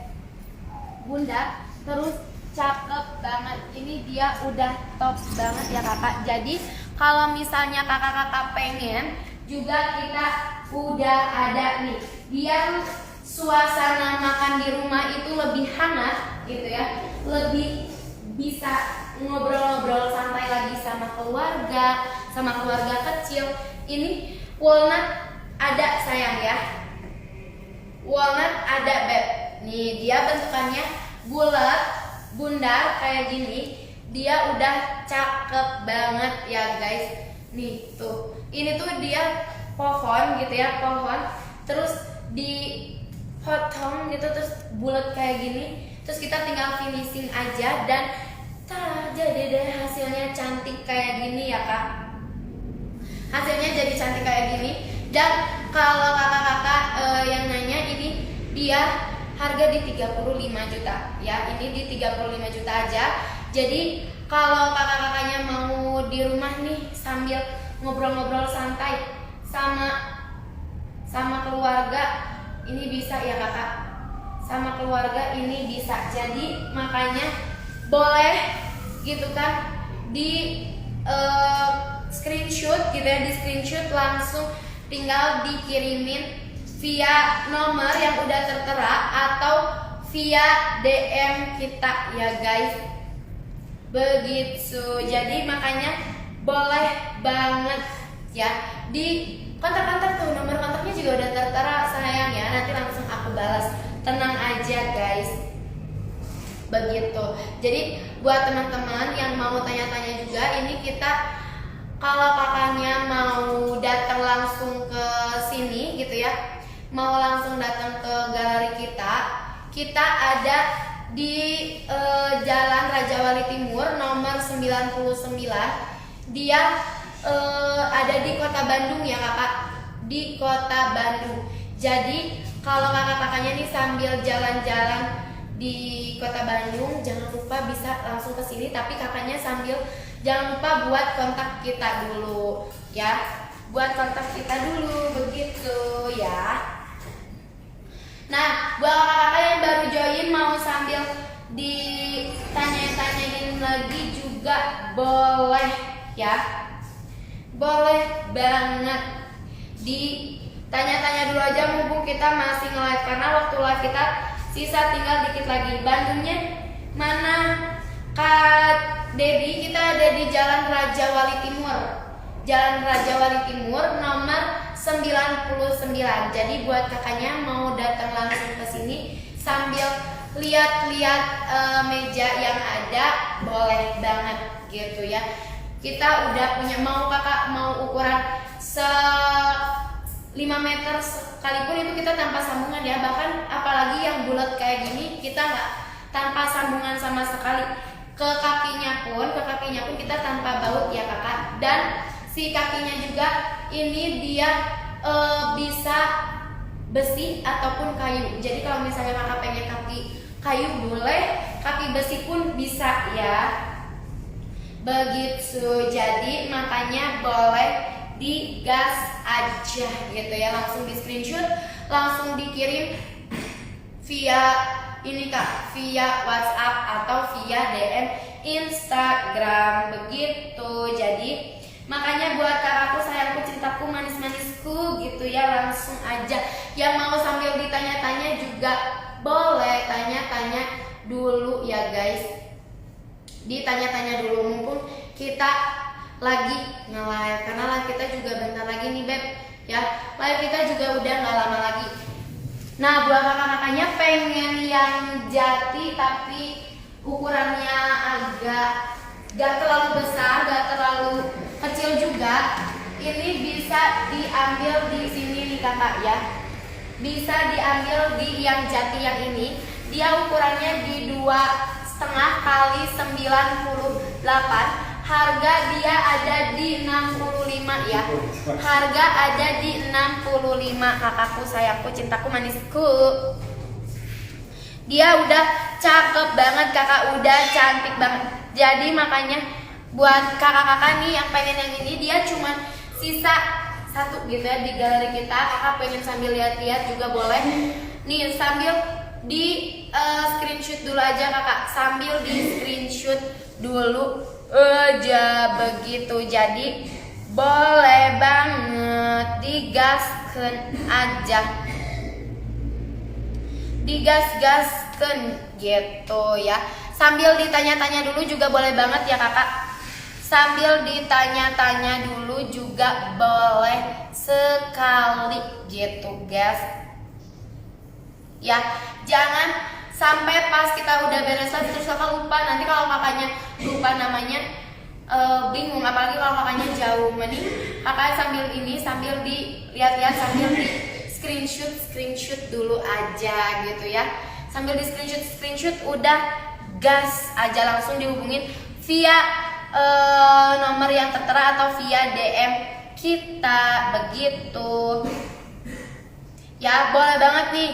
bundar terus cakep banget. Ini dia udah top banget ya kakak. Jadi kalau misalnya kakak-kakak pengen juga, kita udah ada nih, biar suasana makan di rumah itu lebih hangat gitu ya, lebih bisa ngobrol-ngobrol santai lagi sama keluarga kecil. Ini walnut ada sayang ya, walnut ada beb. Nih dia bentukannya bulat, bundar kayak gini, dia udah cakep banget ya guys. Nih tuh, ini tuh dia pohon gitu ya, pohon terus dipotong gitu, terus bulat kayak gini, terus kita tinggal finishing aja dan jadi deh hasilnya cantik kayak gini ya kak. Hasilnya jadi cantik kayak gini. Dan kalau kakak-kakak yang nanya, ini dia harga di 35 juta ya, ini di 35 juta aja. Jadi kalau kakak-kakaknya mau di rumah nih sambil ngobrol-ngobrol santai sama keluarga, ini bisa ya kakak, sama keluarga ini bisa. Jadi makanya boleh gitu kan di screenshot gitu ya, di screenshot langsung tinggal dikirimin via nomor yang udah tertera atau via DM kita ya guys. Begitu. Jadi makanya boleh banget ya di kontak-kontak tuh, nomor kontaknya juga udah tertera sayang ya, nanti langsung aku balas, tenang aja guys. Begitu. Jadi buat teman-teman yang mau tanya-tanya juga, ini kita kalau kakaknya mau datang langsung ke sini gitu ya, mau langsung datang ke galeri kita ada di Jalan Raja Wali Timur nomor 99. Dia ada di Kota Bandung ya kakak, di Kota Bandung. Jadi kalau kakak-kakaknya nih sambil jalan-jalan di Kota Bandung, jangan lupa bisa langsung ke sini, tapi kakaknya sambil jangan lupa buat kontak kita dulu ya, buat kontak kita dulu begitu ya. Nah, buat kakak-kakak yang baru join mau sambil ditanya-tanyain lagi juga boleh ya, boleh banget ditanya-tanya dulu aja mumpung kita masih nge-live, karena waktu live kita sisa tinggal dikit lagi. Bandungnya mana Kak Dedi? Kita ada di Jalan Raja Wali Timur, Jalan Raja Wali Timur nomor 99. Jadi buat kakaknya mau datang langsung ke sini sambil lihat-lihat meja yang ada, boleh banget gitu ya. Kita udah punya, mau kakak mau ukuran 5 meter sekalipun itu kita tanpa sambungan ya, bahkan apalagi yang bulat kayak gini kita nggak tanpa sambungan sama sekali. Ke kakinya pun kita tanpa baut ya kakak. Dan si kakinya juga ini dia bisa besi ataupun kayu. Jadi kalau misalnya kakak pengen kaki kayu boleh, kaki besi pun bisa ya. Begitu. Jadi makanya boleh digas aja gitu ya, langsung di screenshot, langsung dikirim via ini kak, via WhatsApp atau via DM Instagram begitu. Jadi makanya buat kakakku, sayangku, cintaku, manis-manisku gitu ya, langsung aja. Yang mau sambil ditanya-tanya juga boleh, tanya-tanya dulu ya guys, ditanya-tanya dulu mumpung kita lagi nge-live, karena live kita juga bentar lagi nih beb ya, live kita juga udah gak lama lagi. Nah buat kakak-kakaknya pengen yang jati tapi ukurannya agak gak terlalu besar, gak terlalu kecil juga, ini bisa diambil di sini nih kakak ya, bisa diambil di yang jati yang ini. Dia ukurannya di 2,5 kali 98. Harga dia ada di 65 ya. Harga ada di 65 kakakku, sayangku, cintaku, manisku. Dia udah cakep banget kakak, udah cantik banget. Jadi makanya buat kakak-kakak nih yang pengen yang ini, dia cuman sisa satu gitu ya di galeri kita. Kakak pengen sambil lihat-lihat juga boleh. Nih sambil di screenshot dulu aja kakak, sambil di screenshot dulu aja begitu. Jadi boleh banget digaskan aja, digas-gaskan gitu ya. Sambil ditanya-tanya dulu juga boleh banget ya kakak, sambil ditanya-tanya dulu juga boleh sekali gitu guys ya. Jangan sampai pas kita udah beres live terus kakak lupa, nanti kalau kakaknya lupa namanya bingung, apalagi kalau kakaknya jauh. Mending kakak sambil ini, sambil dilihat-lihat, sambil di screenshot dulu aja gitu ya. Sambil di screenshot udah gas aja, langsung dihubungin via nomor yang tertera atau via DM kita begitu ya. Boleh banget nih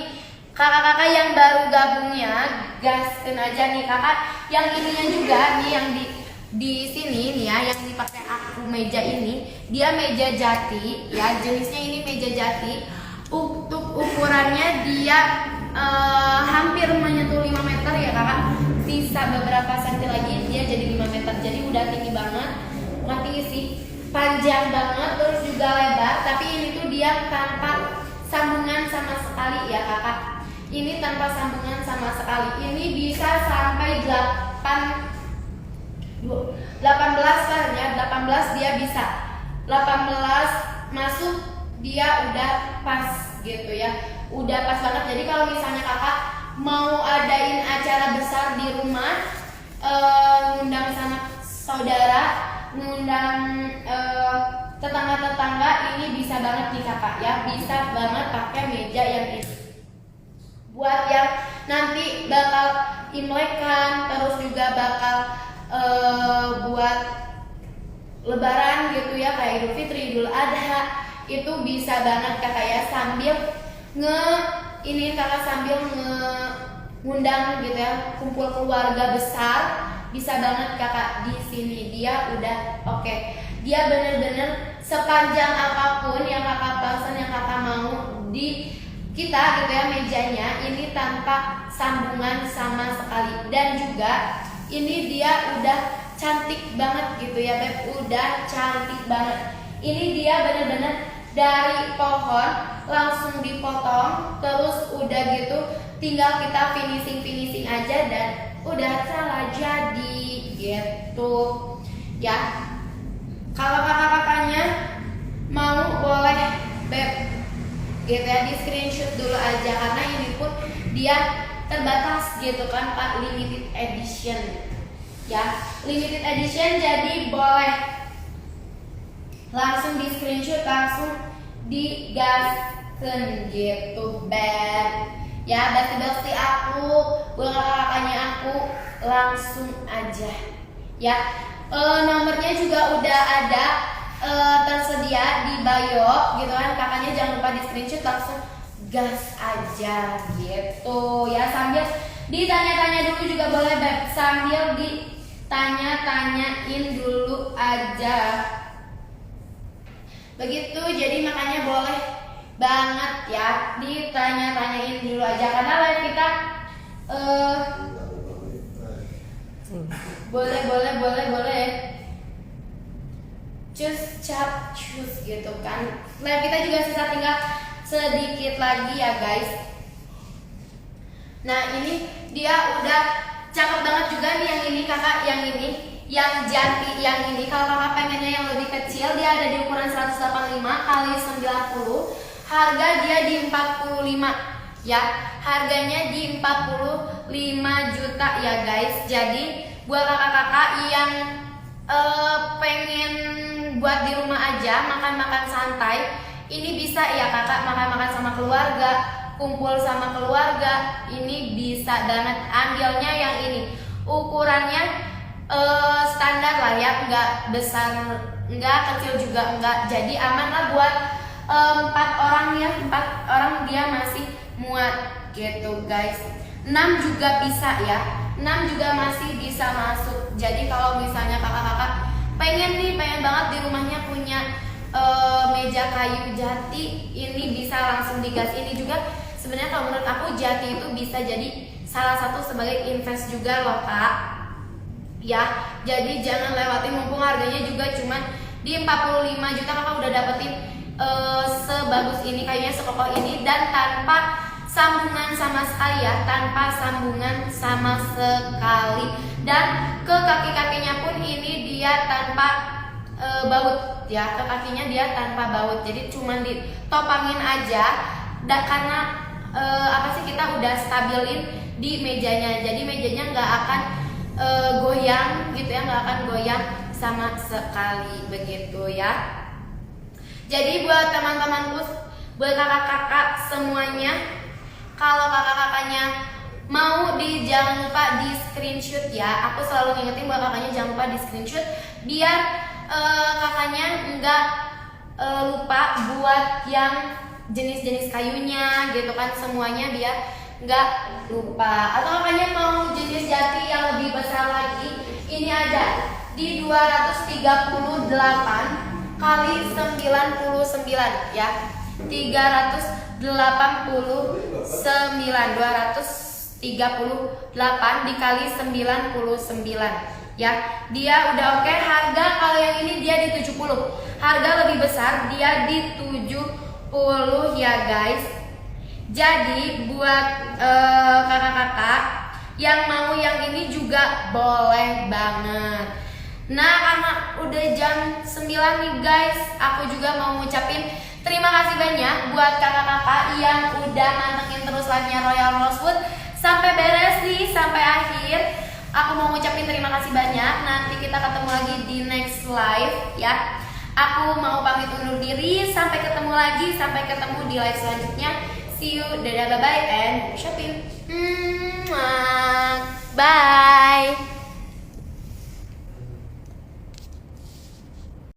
kakak-kakak yang baru gabungnya, gaskan aja nih kakak. Yang ininya juga nih, yang di sini nih ya, yang dipakai aku meja ini, dia meja jati ya, jenisnya ini meja jati. Untuk ukurannya dia hampir menyentuh 5 meter ya kakak, sisa beberapa senti lagi dia jadi 5 meter. Jadi udah tinggi banget, nggak tinggi sih, panjang banget. Terus juga lebar, tapi ini tuh dia tanpa sambungan sama sekali ya kakak. Ini tanpa sambungan sama sekali. Ini bisa sampai 18 lah ya, 18 dia bisa. 18 masuk dia udah pas gitu ya. Udah pas banget. Jadi kalau misalnya kakak mau adain acara besar di rumah, ngundang sama saudara, ngundang tetangga-tetangga, ini bisa banget nih kakak ya. Bisa banget pakai meja yang ini. Buat yang nanti bakal imlekan, terus juga bakal buat lebaran gitu ya, kayak Idul Fitri, Idul Adha, itu bisa banget kakak ya, sambil sambil ngundang gitu ya, kumpul keluarga besar, bisa banget kakak di sini. Dia udah oke. Dia bener-bener sepanjang apapun yang kakak pesan, yang kakak mau di kita gitu ya, mejanya ini tanpa sambungan sama sekali. Dan juga ini dia udah cantik banget gitu ya Beb, udah cantik banget. Ini dia bener-bener dari pohon langsung dipotong, terus udah gitu tinggal kita finishing aja dan udah salah jadi gitu ya. Kalau kakak-kakaknya mau boleh Beb gitu ya, di screenshot dulu aja, karena ini pun dia terbatas gitu kan Pak, limited edition ya, limited edition. Jadi boleh langsung di screenshot, langsung digaskan gitu Beb ya. Besti aku, buat kakaknya aku, langsung aja ya. Nomornya juga udah ada tersedia di bio gitu kan, kakaknya jangan lupa di screenshot, langsung gas aja gitu ya. Sambil ditanya-tanya dulu juga boleh Beb, sambil ditanya-tanyain dulu aja begitu. Jadi makanya boleh banget ya ditanya-tanyain dulu aja, karena live kita boleh choose gitu kan. Live kita juga sisa tinggal sedikit lagi ya guys. Nah ini dia udah cakep banget juga nih yang ini kakak, yang jati yang ini. Kalau kakak pengennya yang lebih kecil, dia ada di ukuran 185 x 90. Harga dia di 45 ya. Harganya di 45 juta ya guys. Jadi buat kakak-kakak yang pengen buat di rumah aja, makan-makan santai, ini bisa ya kakak, makan-makan sama keluarga, kumpul sama keluarga, ini bisa banget. Ambilnya yang ini, ukurannya standar lah ya, nggak besar, nggak kecil juga nggak. Jadi aman lah buat 4 orang ya, 4 orang dia masih muat gitu guys. 6 juga bisa ya, 6 juga masih bisa masuk. Jadi kalau misalnya kakak-kakak pengen banget di rumahnya punya meja kayu jati, ini bisa langsung digas. Ini juga sebenarnya kalau menurut aku jati itu bisa jadi salah satu sebagai invest juga loh kak ya. Jadi jangan lewatin, mumpung harganya juga cuman di 45 juta kakak udah dapetin sebagus ini, kayunya sekokoh ini, dan tanpa sambungan sama sekali ya, tanpa sambungan sama sekali. Dan ke kaki-kakinya pun ini dia tanpa baut ya, ke kakinya dia tanpa baut, jadi cuman ditopangin aja. Dan karena kita udah stabilin di mejanya, jadi mejanya nggak akan goyang gitu ya, nggak akan goyang sama sekali begitu ya. Jadi buat teman-temanku, buat kakak-kakak semuanya, kalau kakak-kakaknya mau jangan lupa di screenshot ya. Aku selalu ngingetin buat kakaknya jangan lupa di screenshot, biar kakaknya nggak lupa buat yang jenis-jenis kayunya gitu kan, semuanya biar nggak lupa. Atau kakaknya mau jenis jati yang lebih besar lagi, ini ada di 238 kali 99 ya, 389, 238 dikali 99 ya. Dia udah oke. Harga kalau yang ini dia di 70. Harga lebih besar dia di 70 ya guys. Jadi buat kakak-kakak yang mau yang ini juga boleh banget. Nah, karena udah jam 9 nih guys, aku juga mau ngucapin terima kasih banyak buat kakak-kakak yang udah mantengin terus live-nya Royal Rosewood sampai beres nih, sampai akhir. Aku mau ngucapin terima kasih banyak. Nanti kita ketemu lagi di next live ya. Aku mau pamit undur diri. Sampai ketemu lagi, sampai ketemu di live selanjutnya. See you, dadah, bye-bye, and shopping. Bye.